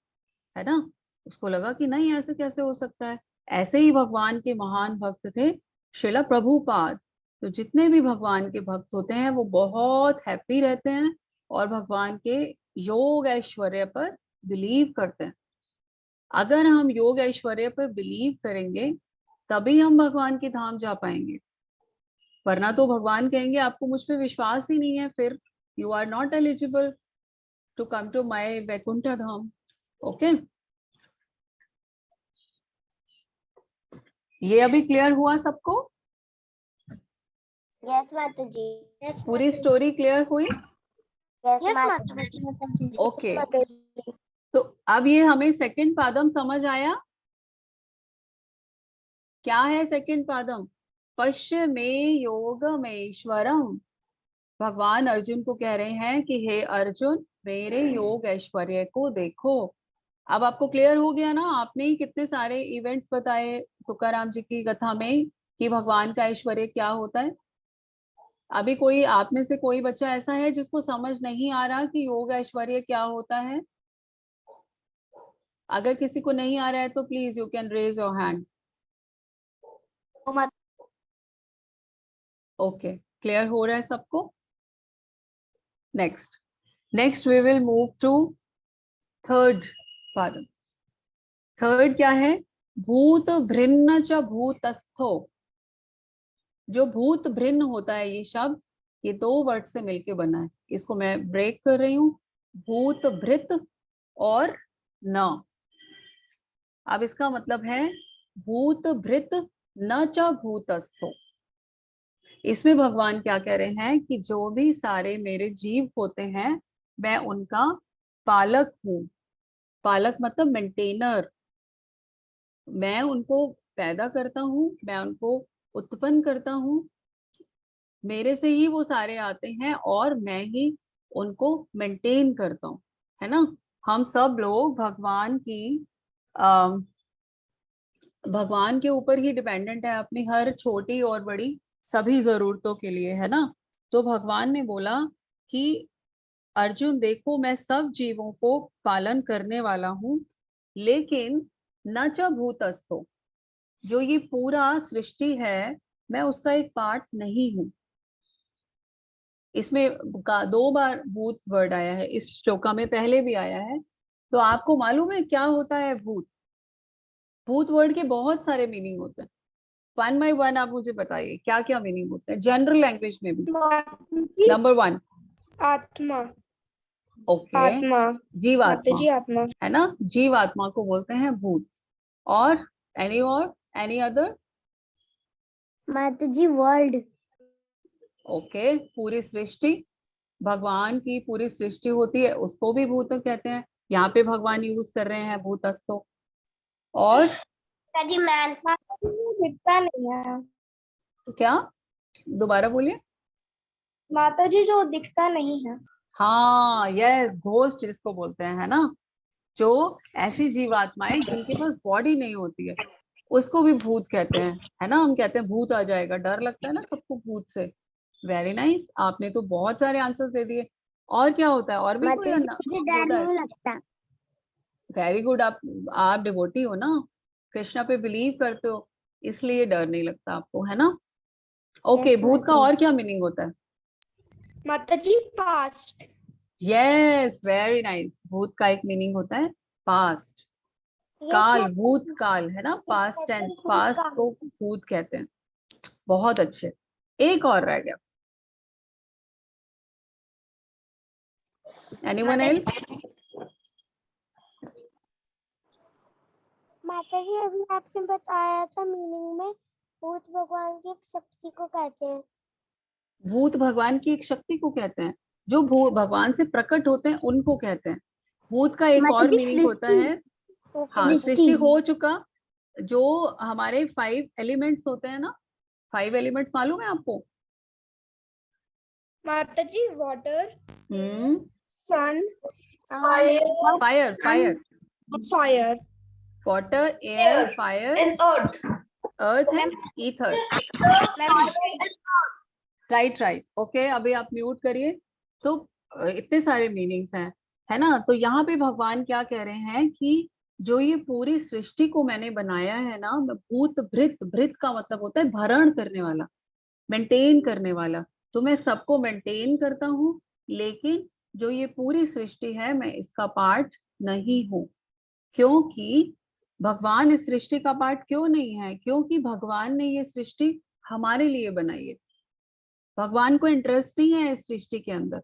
Speaker 1: है ना? उसको लगा कि नहीं, ऐसे कैसे हो सकता है। ऐसे ही भगवान के महान भक्त थे श्रीला प्रभुपाद। तो जितने भी भगवान के भक्त होते हैं वो बहुत हैप्पी रहते हैं और भगवान के योग ऐश्वर्य पर बिलीव करते हैं। अगर हम योग ऐश्वर्य पर बिलीव करेंगे तभी हम भगवान के धाम जा पाएंगे, वरना तो भगवान कहेंगे आपको मुझ पे विश्वास ही नहीं है, फिर you are not eligible to come to my Vaikunth Dham. Okay, ये अभी क्लियर हुआ सबको?
Speaker 2: यस माता जी।
Speaker 1: पूरी स्टोरी क्लियर हुई?
Speaker 2: यस
Speaker 3: यस
Speaker 2: माता
Speaker 3: माता
Speaker 2: जी।
Speaker 1: ओके, तो अब ये हमें सेकंड पादम समझ आया। क्या है सेकंड पादम? पश्य मे योगमेश्वरम। भगवान अर्जुन को कह रहे हैं कि हे अर्जुन, मेरे योग ऐश्वर्य को देखो। अब आपको क्लियर हो गया ना? आपने ही कितने सारे इवेंट्स बताए तुकाराम जी की कथा में कि भगवान का ऐश्वर्य क्या होता है। अभी कोई आप में से कोई बच्चा ऐसा है जिसको समझ नहीं आ रहा कि योग ऐश्वर्य क्या होता है? अगर किसी को नहीं आ रहा है तो please you can raise your hand. Okay, clear हो रहा है सबको? Next we will move to third पादम। थर्ड क्या है? भूत भृन्न च भूतस्थो। जो भूत भृन्न होता है ये शब्द, ये दो वर्ड से मिलके बना है। इसको मैं ब्रेक कर रही हूँ, भूत भृत और न। अब इसका मतलब है भूत भृत न च भूतस्थो। इसमें भगवान क्या कह रहे हैं कि जो भी सारे मेरे जीव होते हैं मैं उनका पालक हूँ। पालक मतलब मेंटेनर। मैं उनको पैदा करता हूँ, मैं उनको उत्पन्न करता हूँ, मेरे से ही वो सारे आते हैं और मैं ही उनको मेंटेन करता हूँ, है ना? हम सब लोग भगवान के ऊपर ही डिपेंडेंट है अपनी हर छोटी और बड़ी सभी जरूरतों के लिए, है ना? तो भगवान ने बोला कि अर्जुन देखो, मैं सब जीवों को पालन करने वाला हूँ, लेकिन न च भूतस्थो, जो ये पूरा सृष्टि है मैं उसका एक पार्ट नहीं हूँ। इसमें 2 बार भूत वर्ड आया है, इस श्लोका में पहले भी आया है। तो आपको मालूम है क्या होता है भूत? भूत वर्ड के बहुत सारे मीनिंग होते हैं। 1 by 1 आप मुझे बताइए क्या क्या मीनिंग होते हैं जनरल लैंग्वेज में भी। नंबर 1
Speaker 5: आत्मा।
Speaker 1: ओके,
Speaker 5: आत्मा।
Speaker 1: जीवात्मा
Speaker 5: आत्मा।
Speaker 1: है ना, जीवात्मा को बोलते हैं भूत। और एनी अदर?
Speaker 2: माता जी वर्ल्ड।
Speaker 1: ओके, पूरी सृष्टि, भगवान की पूरी सृष्टि होती है उसको भी भूत कहते हैं। यहाँ पे भगवान यूज कर रहे हैं भूतस्थो। और
Speaker 2: जी मैन
Speaker 5: दिखता नहीं है
Speaker 1: क्या, दोबारा बोलिए।
Speaker 5: माता जी, जो दिखता नहीं है।
Speaker 1: हाँ यस, घोस्ट जिसको बोलते हैं, है ना, जो ऐसी जीवात्माएं जिनके पास बॉडी नहीं होती है उसको भी भूत कहते हैं, है ना। हम कहते हैं भूत आ जाएगा, डर लगता है ना सबको भूत से। वेरी नाइस, आपने तो बहुत सारे आंसर्स दे दिए। और क्या होता है, और भी कोई
Speaker 2: माता जी मुझे डर
Speaker 1: होता है?
Speaker 2: नहीं लगता।
Speaker 1: वेरी गुड, आप डिवोटी हो ना, कृष्णा पे बिलीव करते हो, इसलिए डर नहीं लगता आपको, है ना। ओके,
Speaker 2: Yes,
Speaker 1: भूत का
Speaker 2: माता
Speaker 1: और क्या मीनिंग होता है?
Speaker 5: माता जी पास्ट।
Speaker 1: यस, वेरी नाइस, भूत का एक मीनिंग होता है पास्ट, काल, भूत काल, है ना, पास्ट टेंस, पास्ट को भूत कहते हैं। बहुत अच्छे, एक और रह गया। Anyone else?
Speaker 2: माता जी अभी आपने बताया था मीनिंग में भूत भगवान की एक शक्ति को कहते हैं।
Speaker 1: भूत भगवान की एक शक्ति को कहते हैं, जो भगवान से प्रकट होते हैं उनको कहते हैं। भूत का एक
Speaker 2: माता
Speaker 1: और
Speaker 2: जी
Speaker 1: मीनिंग होता है, हाँ, सृष्टि हो चुका, जो हमारे 5 एलिमेंट्स होते हैं ना, 5 एलिमेंट्स मालूम है आपको?
Speaker 5: माता जी water, sun,
Speaker 1: fire,
Speaker 5: fire,
Speaker 1: water, air, fire, earth and ether. Right, okay, अभी आप म्यूट करिए। तो इतने सारे मीनिंग्स हैं, है ना। तो यहाँ पे भगवान क्या कह रहे हैं कि जो ये पूरी सृष्टि को मैंने बनाया है ना, मैं भूत भृत, भृत का मतलब होता है भरण करने वाला, मेंटेन करने वाला। तो मैं सबको मेंटेन करता हूँ, लेकिन जो ये पूरी सृष्टि है मैं इसका पार्ट नहीं हूँ। क्योंकि भगवान इस सृष्टि का पार्ट क्यों नहीं है? क्योंकि भगवान ने ये सृष्टि हमारे लिए बनाई है। भगवान को इंटरेस्ट नहीं है इस सृष्टि के अंदर,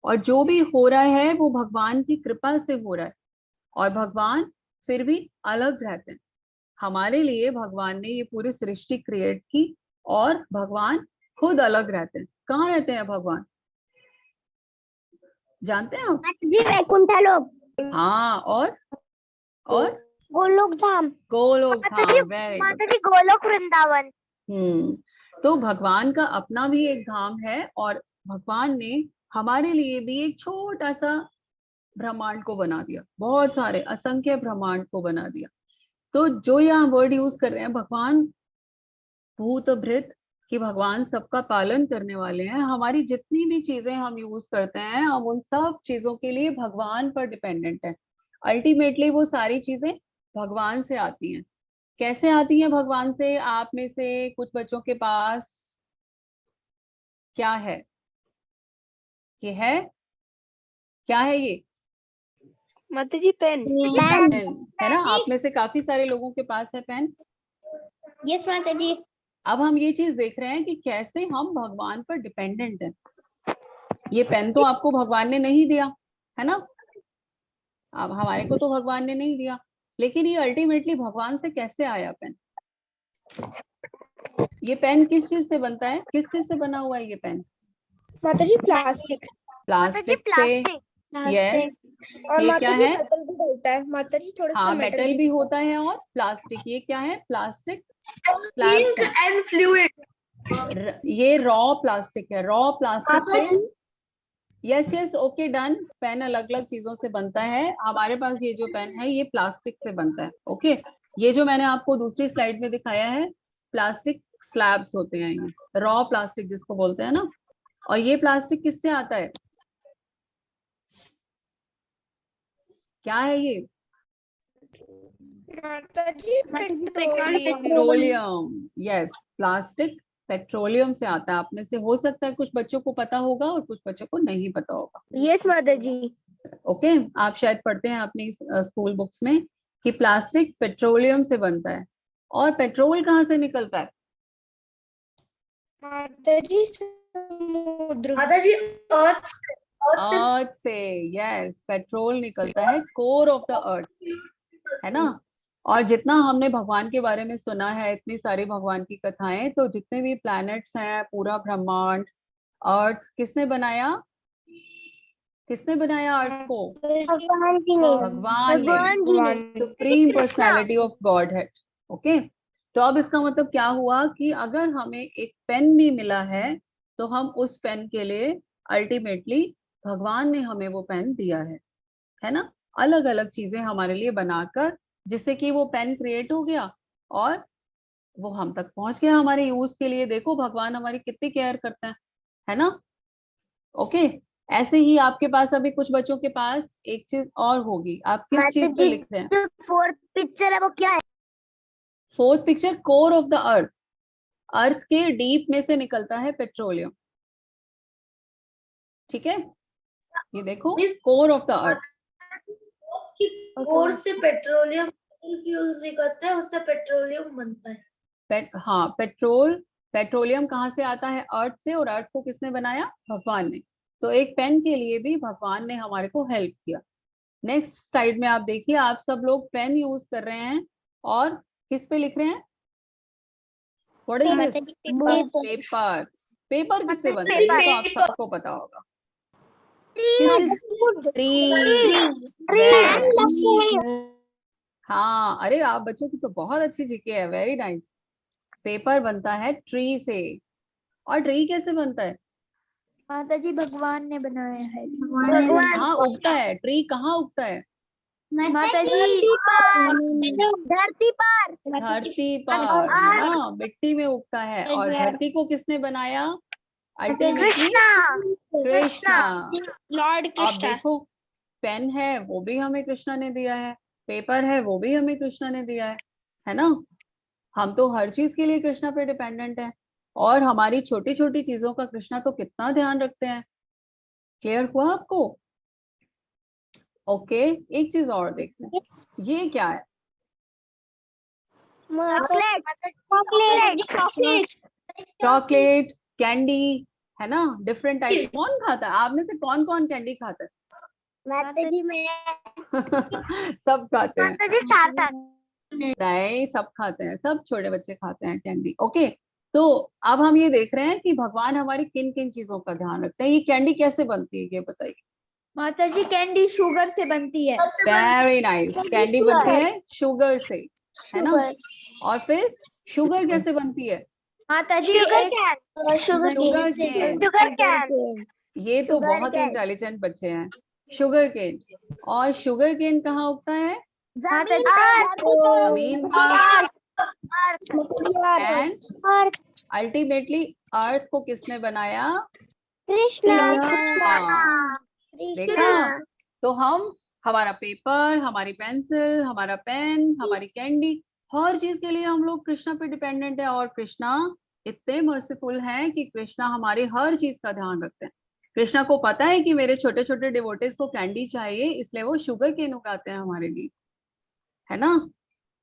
Speaker 1: और जो भी हो रहा है वो भगवान की कृपा से हो रहा है। और भगवान फिर भी अलग रहते हैं। हमारे लिए भगवान ने ये पूरी सृष्टि क्रिएट की, और भगवान खुद अलग रहते हैं। कहाँ रहते हैं भगवान, जानते हैं आप?
Speaker 2: जी वैकुंठ लोक।
Speaker 1: हाँ, और
Speaker 2: गोलोक धाम।
Speaker 1: गोलोक
Speaker 2: माता जी
Speaker 1: धाम, वेरी गुड।
Speaker 2: माता जी गोलोक वृंदावन।
Speaker 1: तो भगवान का अपना भी एक धाम है, और भगवान ने हमारे लिए भी एक छोटा सा ब्रह्मांड को बना दिया, बहुत सारे असंख्य ब्रह्मांड को बना दिया। तो जो यहाँ वर्ड यूज कर रहे हैं भगवान भूत भृत, कि भगवान सबका पालन करने वाले हैं। हमारी जितनी भी चीजें हम यूज करते हैं, हम उन सब चीजों के लिए भगवान पर डिपेंडेंट है। अल्टीमेटली वो सारी चीजें भगवान से आती हैं। कैसे आती हैं भगवान से? आप में से कुछ बच्चों के पास क्या है? ये है, क्या है ये?
Speaker 5: माता जी पेन।
Speaker 1: पेन, है ना। आप में से काफी सारे लोगों के पास है पेन।
Speaker 2: यस माता जी।
Speaker 1: अब हम ये चीज देख रहे हैं कि कैसे हम भगवान पर डिपेंडेंट हैं। ये पेन तो आपको भगवान ने नहीं दिया, है ना, अब हमारे को तो भगवान ने नहीं दिया, लेकिन ये अल्टीमेटली भगवान से कैसे आया पेन? ये पेन किस चीज से बनता है, किस चीज से बना हुआ है ये पेन?
Speaker 5: माता जी प्लास्टिक।
Speaker 1: प्लास्टिक से। यस,
Speaker 5: और
Speaker 1: ये
Speaker 5: माता
Speaker 1: क्या
Speaker 5: जी
Speaker 1: है?
Speaker 5: मेटल भी डलता है माता जी, थोड़ा सा
Speaker 1: हाँ,
Speaker 5: मेटल
Speaker 1: मेटल भी होता है। और प्लास्टिक, ये क्या है? प्लास्टिक स्लैब्स है।
Speaker 5: And fluid.
Speaker 1: ये रॉ प्लास्टिक है, रॉ प्लास्टिक से। Yes, okay, done. पेन अलग अलग चीजों से बनता है, हमारे पास ये जो पेन है ये प्लास्टिक से बनता है। ओके, ये जो मैंने आपको दूसरी स्लाइड में दिखाया है प्लास्टिक स्लैब्स होते हैं, ये रॉ प्लास्टिक जिसको बोलते हैं ना। और ये प्लास्टिक किससे आता है? क्या है ये?
Speaker 5: माता जी petroleum.
Speaker 1: Petroleum. Yes, plastic petroleum से आता है। आप में से हो सकता है कुछ बच्चों को पता होगा और कुछ बच्चों को नहीं पता होगा।
Speaker 2: यस माता जी।
Speaker 1: ओके, आप शायद पढ़ते हैं अपनी स्कूल बुक्स में कि प्लास्टिक पेट्रोलियम से बनता है। और पेट्रोल कहाँ से निकलता है?
Speaker 2: माता जी समुद्र।
Speaker 3: माता जी अर्थ से
Speaker 1: अर्थ से। यस, पेट्रोल निकलता है कोर ऑफ द अर्थ, है ना। और जितना हमने भगवान के बारे में सुना है, इतनी सारी भगवान की कथाएं, तो जितने भी प्लैनेट्स हैं, पूरा ब्रह्मांड, अर्थ किसने बनाया? किसने बनाया अर्थ को?
Speaker 2: भगवान जी ने।
Speaker 1: भगवान ने,
Speaker 2: भगवान जी ने।
Speaker 1: Supreme personality of God head. Okay, तो अब इसका मतलब क्या हुआ कि अगर हमें एक पेन भी मिला है तो हम उस पेन के लिए अल्टीमेटली भगवान ने हमें वो पेन दिया है ना। अलग अलग चीजें हमारे लिए बनाकर, जिससे कि वो पेन क्रिएट हो गया और वो हम तक पहुंच गया हमारे यूज के लिए। देखो भगवान हमारी कितनी केयर करते हैं, है ना। ओके, ऐसे ही आपके पास अभी कुछ बच्चों के पास एक चीज और होगी। आप किस चीज पे लिख रहे हैं?
Speaker 2: जो फोर्थ पिक्चर है वो क्या है?
Speaker 1: Fourth picture, core of the earth. Earth के डीप में से निकलता है पेट्रोलियम। ठीक है, ये देखो, कोर ऑफ द अर्थ।
Speaker 3: की कोर से पेट्रोलियम फ्यूल्स निकलते हैं, उससे पेट्रोलियम बनता है।
Speaker 1: हाँ, पेट्रोलियम कहाँ से आता है? अर्थ से। और अर्थ को किसने बनाया? भगवान ने। तो एक पेन के लिए भी भगवान ने हमारे को हेल्प किया। नेक्स्ट स्लाइड में आप देखिए, आप सब लोग पेन यूज कर रहे हैं और किस पे लिख रहे हैं? What is this? Paper. Paper किससे बनता है? ये तो आप सबको पता होगा। हाँ, अरे आप बच्चों की तो बहुत अच्छी जीके है, वेरी नाइस। पेपर बनता है ट्री से। और ट्री कैसे बनता है?
Speaker 5: माता जी भगवान ने बनाया है।
Speaker 1: कहाँ उगता है ट्री? कहाँ उगता है?
Speaker 5: माता जी
Speaker 2: धरती पर।
Speaker 1: धरती पर, है ना, मिट्टी में उगता है। और धरती को किसने बनाया? अल्टीमेटली कृष्णा।
Speaker 2: लॉर्ड
Speaker 1: अब देखो, पेन है वो भी हमें कृष्णा ने दिया है, पेपर है वो भी हमें कृष्णा ने दिया है ना। हम तो हर चीज के लिए कृष्णा पे डिपेंडेंट है। और हमारी छोटी छोटी चीजों का कृष्णा तो कितना ध्यान रखते हैं। क्लियर हुआ आपको? ओके, एक चीज और देखते हैं, ये क्या है? चॉकलेट, कैंडी, है ना, डिफरेंट टाइप। कौन खाता है आप में से? कौन कौन कैंडी खाता है?
Speaker 2: माता जी मैं
Speaker 1: सब खाते हैं?
Speaker 2: माता जी
Speaker 1: नहीं, सब खाते हैं, सब छोटे बच्चे खाते हैं कैंडी। ओके, तो अब हम ये देख रहे हैं कि भगवान हमारी किन किन चीजों का ध्यान रखते हैं। ये कैंडी कैसे बनती है, ये बताइए।
Speaker 5: माता जी कैंडी शुगर से बनती है।
Speaker 1: वेरी नाइस, कैंडी बनती है शुगर से, है ना। और फिर शुगर कैसे बनती है?
Speaker 5: माता जी
Speaker 1: शुगर केन। ये तो बहुत इंटेलिजेंट बच्चे हैं। Sugar cane. और शुगर केन कहाँ उगता है? जमीन पर। एंड अल्टीमेटली अर्थ को किसने बनाया? कृष्णा। देखा, तो हम, हमारा पेपर, हमारी पेंसिल, हमारा पेन, हमारी कैंडी, हर चीज के लिए हम लोग कृष्णा पे डिपेंडेंट है। और कृष्णा इतने मर्सीफुल हैं कि कृष्णा हमारी हर चीज का ध्यान रखते हैं। कृष्णा को पता है कि मेरे छोटे छोटे डिवोटेस को कैंडी चाहिए, इसलिए वो शुगर केन उगाते हैं हमारे लिए, है ना।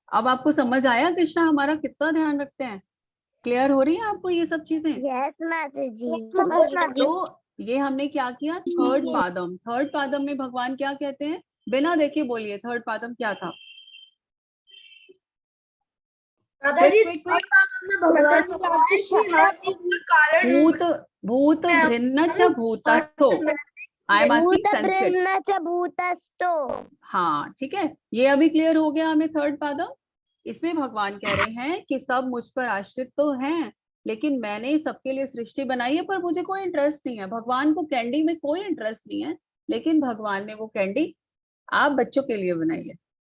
Speaker 1: अब आपको समझ आया कृष्णा हमारा कितना ध्यान रखते हैं? क्लियर हो रही है आपको ये सब चीजें?
Speaker 2: यस माता जी।
Speaker 1: तो ये हमने क्या किया? थर्ड पादम। थर्ड पादम में भगवान क्या कहते हैं? बिना देखे बोलिए, थर्ड पादम क्या था? Quick quick quick. भूत भूत भृन्न च भूतस्थो। I am asking Sanskrit.
Speaker 2: भूतस्थो।
Speaker 1: हाँ ठीक है, ये अभी क्लियर हो गया हमें थर्ड पादम। इसमें भगवान कह रहे हैं कि सब मुझ पर आश्रित तो हैं, लेकिन मैंने सबके लिए सृष्टि बनाई है, पर मुझे कोई इंटरेस्ट नहीं है। भगवान को कैंडी में कोई इंटरेस्ट नहीं है, लेकिन भगवान ने वो कैंडी आप बच्चों के लिए बनाई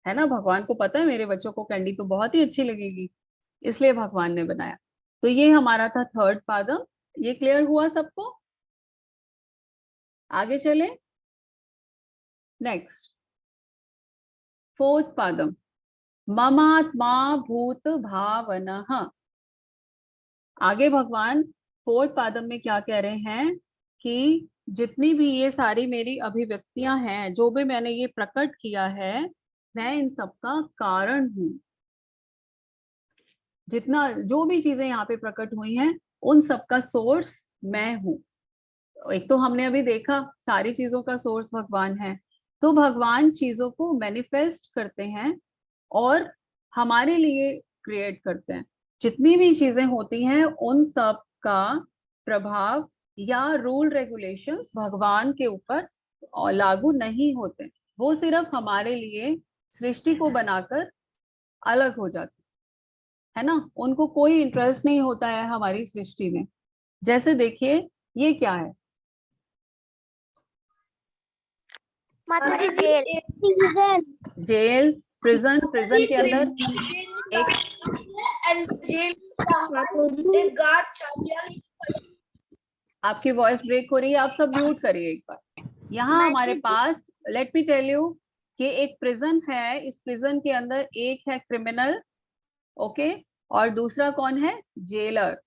Speaker 1: है ना। भगवान को पता है मेरे बच्चों को कैंडी तो बहुत ही अच्छी लगेगी, इसलिए भगवान ने बनाया। तो ये हमारा था थर्ड पादम। ये क्लियर हुआ सबको? आगे चले। नेक्स्ट, फोर्थ पादम, ममात्मा भूत भावनः। आगे भगवान 4th पादम में क्या कह रहे हैं कि जितनी भी ये सारी मेरी अभिव्यक्तियां हैं, जो भी मैंने ये प्रकट किया है, मैं इन सबका कारण हूं। जितना जो भी चीजें यहाँ पे प्रकट हुई हैं, उन सबका सोर्स मैं हूं। एक तो हमने अभी देखा सारी चीजों का सोर्स भगवान है, तो भगवान चीजों को मैनिफेस्ट करते हैं और हमारे लिए क्रिएट करते हैं। जितनी भी चीजें होती हैं उन सब का प्रभाव या रूल रेगुलेशंस भगवान के ऊपर लागू नहीं होते, वो सिर्फ हमारे लिए सृष्टि को बनाकर अलग हो जाते है ना। उनको कोई इंटरेस्ट नहीं होता है हमारी सृष्टि में। जैसे देखिए ये क्या है,
Speaker 2: माता जी जेल
Speaker 1: जेल, प्रिजन। प्रिजन के अंदर एक आपकी वॉइस ब्रेक हो रही है, आप सब म्यूट करिए एक बार। यहाँ हमारे पास लेट मी टेल यू कि एक प्रिजन है। इस प्रिजन के अंदर एक है क्रिमिनल, ओके, और दूसरा कौन है, जेलर,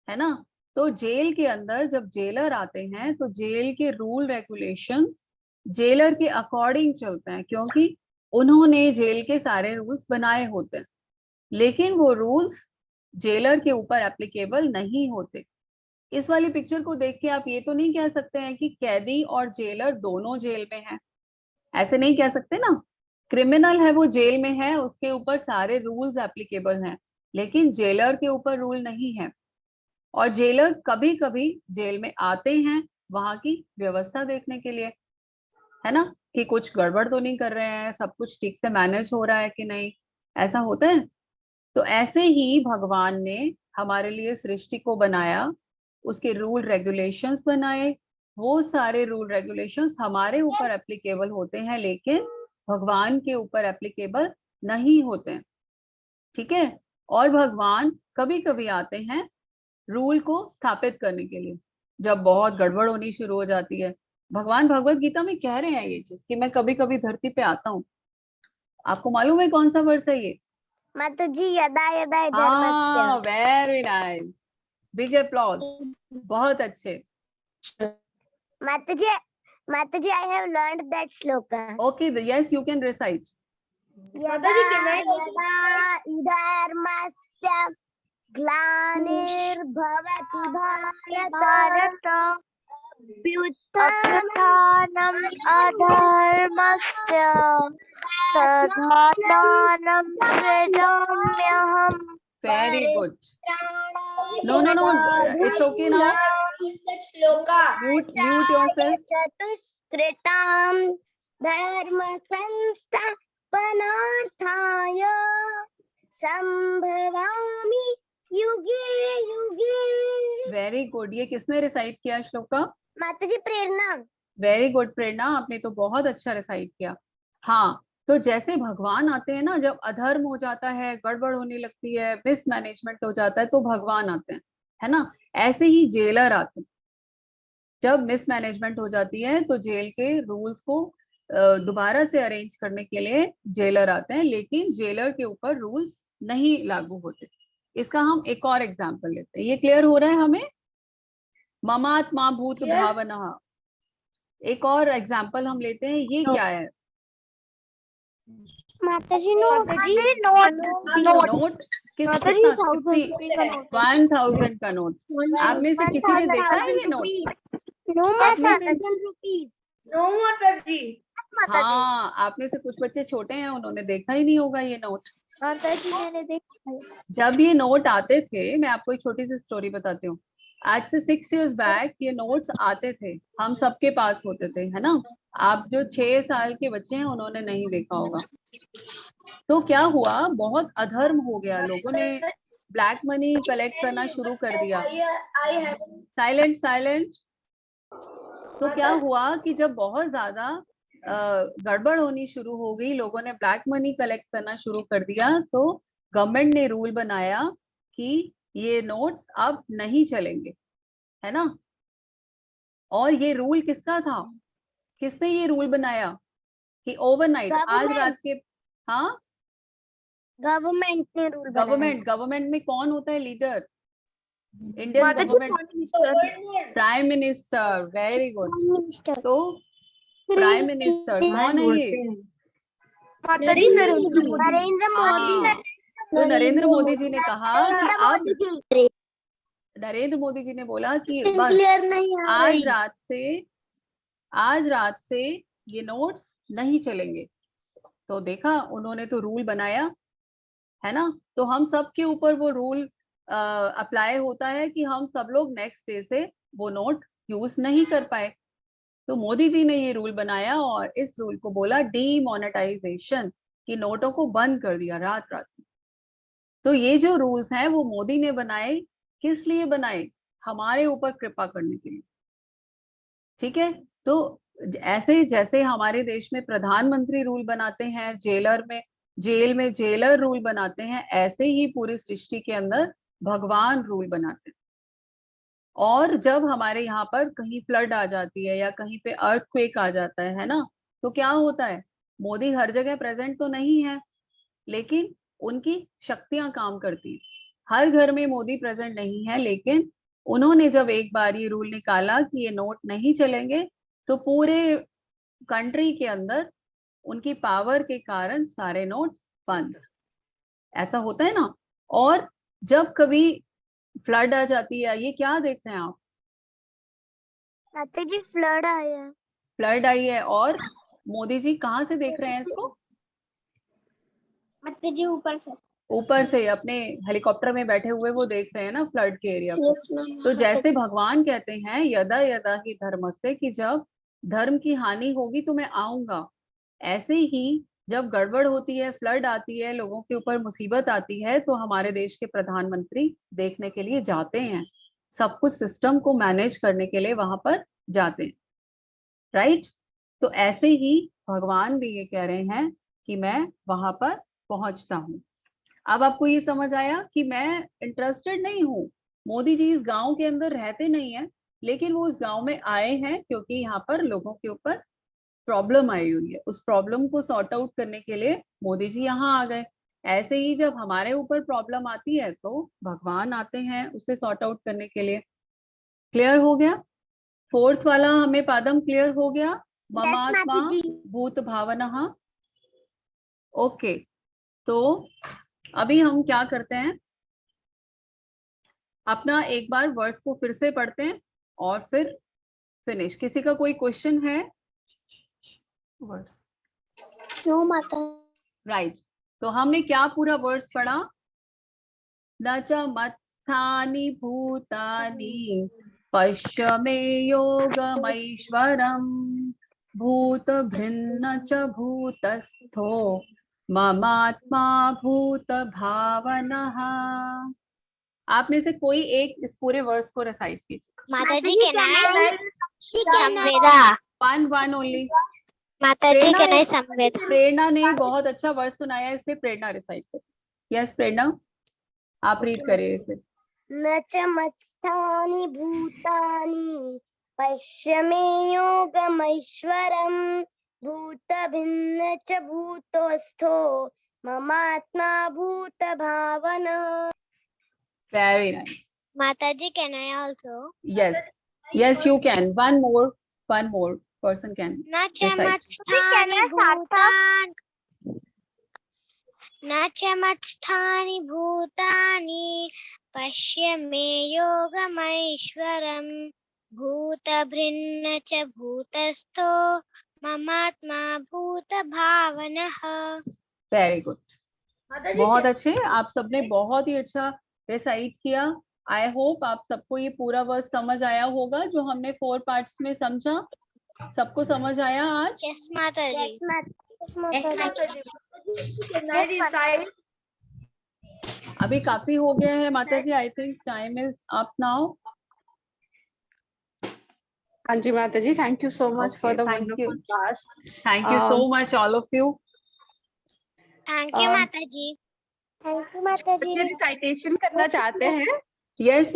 Speaker 1: है ना। तो जेल के अंदर जब जेलर आते हैं तो जेल के रूल रेगुलेशंस जेलर के अकॉर्डिंग चलते हैं, क्योंकि उन्होंने जेल के सारे रूल्स बनाए होते हैं, लेकिन वो रूल्स जेलर के ऊपर एप्लीकेबल नहीं होते। इस वाली पिक्चर को देख के आप ये तो नहीं कह सकते हैं कि कैदी और जेलर दोनों जेल में हैं, ऐसे नहीं कह सकते ना। क्रिमिनल है वो जेल में है, उसके ऊपर सारे रूल्स एप्लीकेबल हैं, लेकिन जेलर के ऊपर रूल नहीं है। और जेलर कभी कभी जेल में आते हैं वहां की व्यवस्था देखने के लिए, है ना, कि कुछ गड़बड़ तो नहीं कर रहे हैं, सब कुछ ठीक से मैनेज हो रहा है कि नहीं, ऐसा होता है। तो ऐसे ही भगवान ने हमारे लिए सृष्टि को बनाया, उसके रूल रेगुलेशंस बनाए, वो सारे रूल रेगुलेशंस हमारे ऊपर एप्लीकेबल होते हैं, लेकिन भगवान के ऊपर एप्लीकेबल नहीं होते हैं, ठीक है। और भगवान कभी कभी आते हैं रूल को स्थापित करने के लिए, जब बहुत गड़बड़ होनी शुरू हो जाती है। भगवान भगवत गीता में कह रहे हैं ये चीज कि मैं कभी कभी धरती पे आता हूँ। आपको मालूम है कौन सा वर्ष है ये?
Speaker 2: माता जी यदा यदा
Speaker 1: हाँ,
Speaker 2: धर्मस्य।
Speaker 1: वेरी नाइस, बिग अप्लॉज, बहुत अच्छे।
Speaker 2: माता जी I have learned that shloka.
Speaker 1: Okay, yes, you can recite.
Speaker 2: यदा यदा धर्मस्य ग्लानिर्भवति भारत
Speaker 3: अभ्युत्थानम् अधर्मस्य तदात्मानं सृजाम्यहम्।
Speaker 1: Very good. No no no, it's okay now, mute yourself.
Speaker 2: चतुष्कृतां धर्म संस्थापनार्थाय संभवामि युगे युगे।
Speaker 1: Very good. ये किसने रिसाइट किया श्लोका?
Speaker 2: माता जी प्रेरणा।
Speaker 1: वेरी गुड प्रेरणा, आपने तो बहुत अच्छा रिसाइट किया। हाँ, तो जैसे भगवान आते हैं ना, जब अधर्म हो जाता है, गड़बड़ होने लगती है, मिसमैनेजमेंट हो जाता है, तो भगवान आते हैं, है ना। ऐसे ही जेलर आते हैं, जब मिसमैनेजमेंट हो जाती है तो जेल के रूल्स को दोबारा से अरेंज करने के लिए जेलर आते हैं, लेकिन जेलर के ऊपर रूल्स नहीं लागू होते। इसका हम एक और एग्जाम्पल लेते हैं, ये क्लियर हो रहा है हमें? ममात्मा भूत भावना, एक और एग्जाम्पल हम लेते हैं, ये क्या है?
Speaker 2: माता जी
Speaker 3: नोट
Speaker 1: कितना 1000 का नोट। आप में से किसी ने देखा है ये नोट? हाँ, आप में से कुछ बच्चे छोटे हैं, उन्होंने देखा ही नहीं होगा ये नोट।
Speaker 4: माता जी मैंने देखा है।
Speaker 1: जब ये नोट आते थे, मैं आपको एक छोटी सी स्टोरी बताती हूँ। आज से 6 years बैक ये नोट्स आते थे, हम सबके पास होते थे, है ना। आप जो 6 साल के बच्चे हैं उन्होंने नहीं देखा होगा। तो क्या हुआ, बहुत अधर्म हो गया, लोगों ने ब्लैक मनी कलेक्ट करना शुरू कर दिया। Silent silent. तो क्या हुआ कि जब बहुत ज्यादा गड़बड़ होनी शुरू हो गई, लोगों ने ब्लैक मनी कलेक्ट करना शुरू कर दिया, तो गवर्नमेंट ने रूल बनाया कि ये नोट्स अब नहीं चलेंगे, है ना। और ये रूल किसका था, किसने ये रूल बनाया कि ओवरनाइट, आज रात के, हाँ,
Speaker 2: गवर्नमेंट ने रूल बनाया।
Speaker 1: गवर्नमेंट में कौन होता है लीडर? इंडियन
Speaker 3: माता जी
Speaker 1: government prime minister, very good. तो प्राइम मिनिस्टर कौन है ये?
Speaker 3: माता जी नरेंद्र मोदी।
Speaker 2: नरेंद्र मोदी।
Speaker 1: हाँ, तो नरेंद्र मोदी जी ने कहा कि
Speaker 2: नरेंद्र
Speaker 1: अब
Speaker 2: मोदी जी।
Speaker 1: नरेंद्र मोदी जी ने बोला कि बस
Speaker 4: क्लियर नहीं आ
Speaker 1: आज
Speaker 4: रही।
Speaker 1: रात से ये नोट्स नहीं चलेंगे। तो देखा, उन्होंने तो रूल बनाया है ना। तो हम सब के ऊपर वो रूल अप्लाई होता है कि हम सब लोग नेक्स्ट डे से वो नोट यूज नहीं कर पाए। तो मोदी जी ने ये रूल बनाया और इस रूल को बोला डीमोनेटाइजेशन, कि नोटों को बंद कर दिया रात रात में। तो ये जो रूल्स हैं वो मोदी ने बनाए, किस लिए बनाए? हमारे ऊपर कृपा करने के लिए। ठीक है, तो ऐसे जैसे हमारे देश में प्रधानमंत्री रूल बनाते हैं, जेल में जेलर रूल बनाते हैं, ऐसे ही पूरी सृष्टि के अंदर भगवान रूल बनाते हैं। और जब हमारे यहाँ पर कहीं फ्लड आ जाती है या कहीं पे अर्थक्वेक आ जाता है ना, तो क्या होता है? मोदी हर जगह प्रेजेंट तो नहीं है, लेकिन उनकी शक्तियां काम करती हैं। हर घर में मोदी प्रेजेंट नहीं है, लेकिन उन्होंने जब एक बार ये रूल निकाला कि ये नोट नहीं चलेंगे, तो पूरे कंट्री के अंदर उनकी पावर के कारण सारे नोट्स बंद। ऐसा होता है ना। और जब कभी फ्लड आ जाती है, ये क्या देखते हैं आप?
Speaker 2: माता जी फ्लड आया।
Speaker 1: फ्लड आई है, और मोदी जी कहाँ से देख रहे हैं इसको?
Speaker 4: माता जी ऊपर से।
Speaker 1: ऊपर से अपने हेलीकॉप्टर में बैठे हुए वो देख रहे हैं ना फ्लड के एरिया को। तो जैसे भगवान कहते हैं यदा यदा ही धर्मस्य, कि जब धर्म की हानि होगी तो मैं आऊंगा, ऐसे ही जब गड़बड़ होती है, फ्लड आती है, लोगों के ऊपर मुसीबत आती है, तो हमारे देश के प्रधानमंत्री देखने के लिए जाते हैं, सब कुछ सिस्टम को मैनेज करने के लिए वहां पर जाते हैं। राइट। तो ऐसे ही भगवान भी ये कह रहे हैं कि मैं वहां पर पहुंचता हूँ। अब आपको ये समझ आया कि मैं इंटरेस्टेड नहीं हूँ। मोदी जी इस गांव के अंदर रहते नहीं है, लेकिन वो इस गांव में आए हैं क्योंकि यहाँ पर लोगों के ऊपर प्रॉब्लम आई हुई है। उस प्रॉब्लम को सॉर्ट आउट करने के लिए मोदी जी यहाँ आ गए। ऐसे ही जब हमारे ऊपर प्रॉब्लम आती है तो भगवान आते हैं उसे सॉर्ट आउट करने के लिए। क्लियर हो गया? फोर्थ वाला हमें पादम क्लियर हो गया? ममात्मा भूत भावनः। ओके, तो अभी हम क्या करते हैं, अपना एक बार वर्ड्स को फिर से पढ़ते हैं और फिर फिनिश। किसी का कोई क्वेश्चन है? वर्ड्स
Speaker 4: नो माता।
Speaker 1: राइट। तो हमने क्या पूरा वर्ड्स पढ़ा? न च मत्स्थानि भूतानि पश्य मे योगमैश्वरम् भूत भिन्न च भूतस्थो ममात्मा भूत भावनः। आप में से कोई एक इस पूरे वर्ड्स को रिसाइट कीजिए।
Speaker 2: माता जी कैन आई संवेदा।
Speaker 1: One only.
Speaker 2: माता जी कैन आई संवेदा।
Speaker 1: प्रेरणा ने बहुत अच्छा वर्ड सुनाया, इसलिए प्रेरणा रिसाइट करिए। यस प्रेरणा, आप रीड करिए इसे।
Speaker 2: न च मत्स्थानि भूतानि पश्य मे योगमैश्वरम् भूत भिन्न च भूतस्थो ममात्मा भूत भावना।
Speaker 1: Very nice.
Speaker 2: माता जी can I also?
Speaker 1: Yes you can. One more person can
Speaker 2: न च
Speaker 1: recite.
Speaker 2: मत्स्थानि भूतानि न च मत्स्थानि भूतानि पश्य मे योगमैश्वरम् भूत भिन्न च भूतस्थो ममात्मा भूत भावनः।
Speaker 1: वेरी गुड, बहुत अच्छे। आप सबने बहुत ही अच्छा रिसाइट किया। आई होप आप सबको ये पूरा वर्ड समझ आया होगा जो हमने 4 पार्ट्स में समझा। सबको समझ आया आज?
Speaker 2: यस माता जी।
Speaker 1: अभी काफी हो गया है माता जी। I think time is up now.
Speaker 6: हाँ जी माता जी, thank you so much for the
Speaker 1: thank you.
Speaker 6: Wonderful class.
Speaker 1: Thank you so much all of you.
Speaker 2: Thank you माता जी।
Speaker 4: थैंक यू माता
Speaker 6: बच्चे रिसाइटेशन करना चाहते हैं?
Speaker 1: Yes,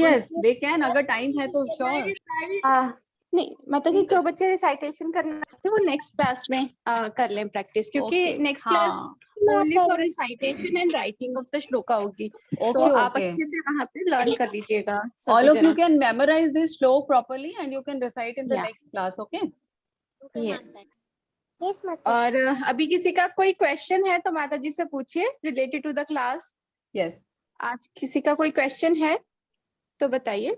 Speaker 1: they can. अगर टाइम है तो sure.
Speaker 6: नहीं माता जी, जो बच्चे रिसाइटेशन करना चाहते हैं वो नेक्स्ट क्लास में कर लें प्रैक्टिस, क्योंकि
Speaker 1: Okay.
Speaker 6: Next class only for recitation and writing of the shloka होगी, तो
Speaker 1: Okay,
Speaker 6: आप
Speaker 1: okay.
Speaker 6: अच्छे से वहां पे लर्न कर लीजिएगा
Speaker 1: All
Speaker 6: सभी
Speaker 1: of you
Speaker 6: जना।
Speaker 1: can memorize this shloka properly and you can recite in the
Speaker 6: Yeah.
Speaker 1: next class, okay?
Speaker 6: Yes.
Speaker 2: Yes माता
Speaker 6: और अभी किसी का कोई क्वेश्चन है तो माता जी से पूछिए related to the class.
Speaker 1: Yes.
Speaker 6: आज किसी का कोई क्वेश्चन है तो बताइए।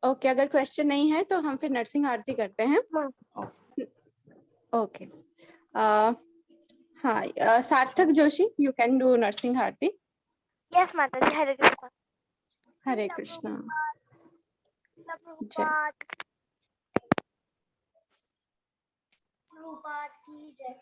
Speaker 6: ओके, अगर क्वेश्चन नहीं है तो हम फिर नरसिंह आरती करते हैं। ओके, हाँ, Sarthak Joshi, you can do Narsingh aarti.
Speaker 2: Yes माता जी, हरे कृष्णा।
Speaker 6: हरे कृष्णा। जय।
Speaker 4: प्रभुपाद की जय।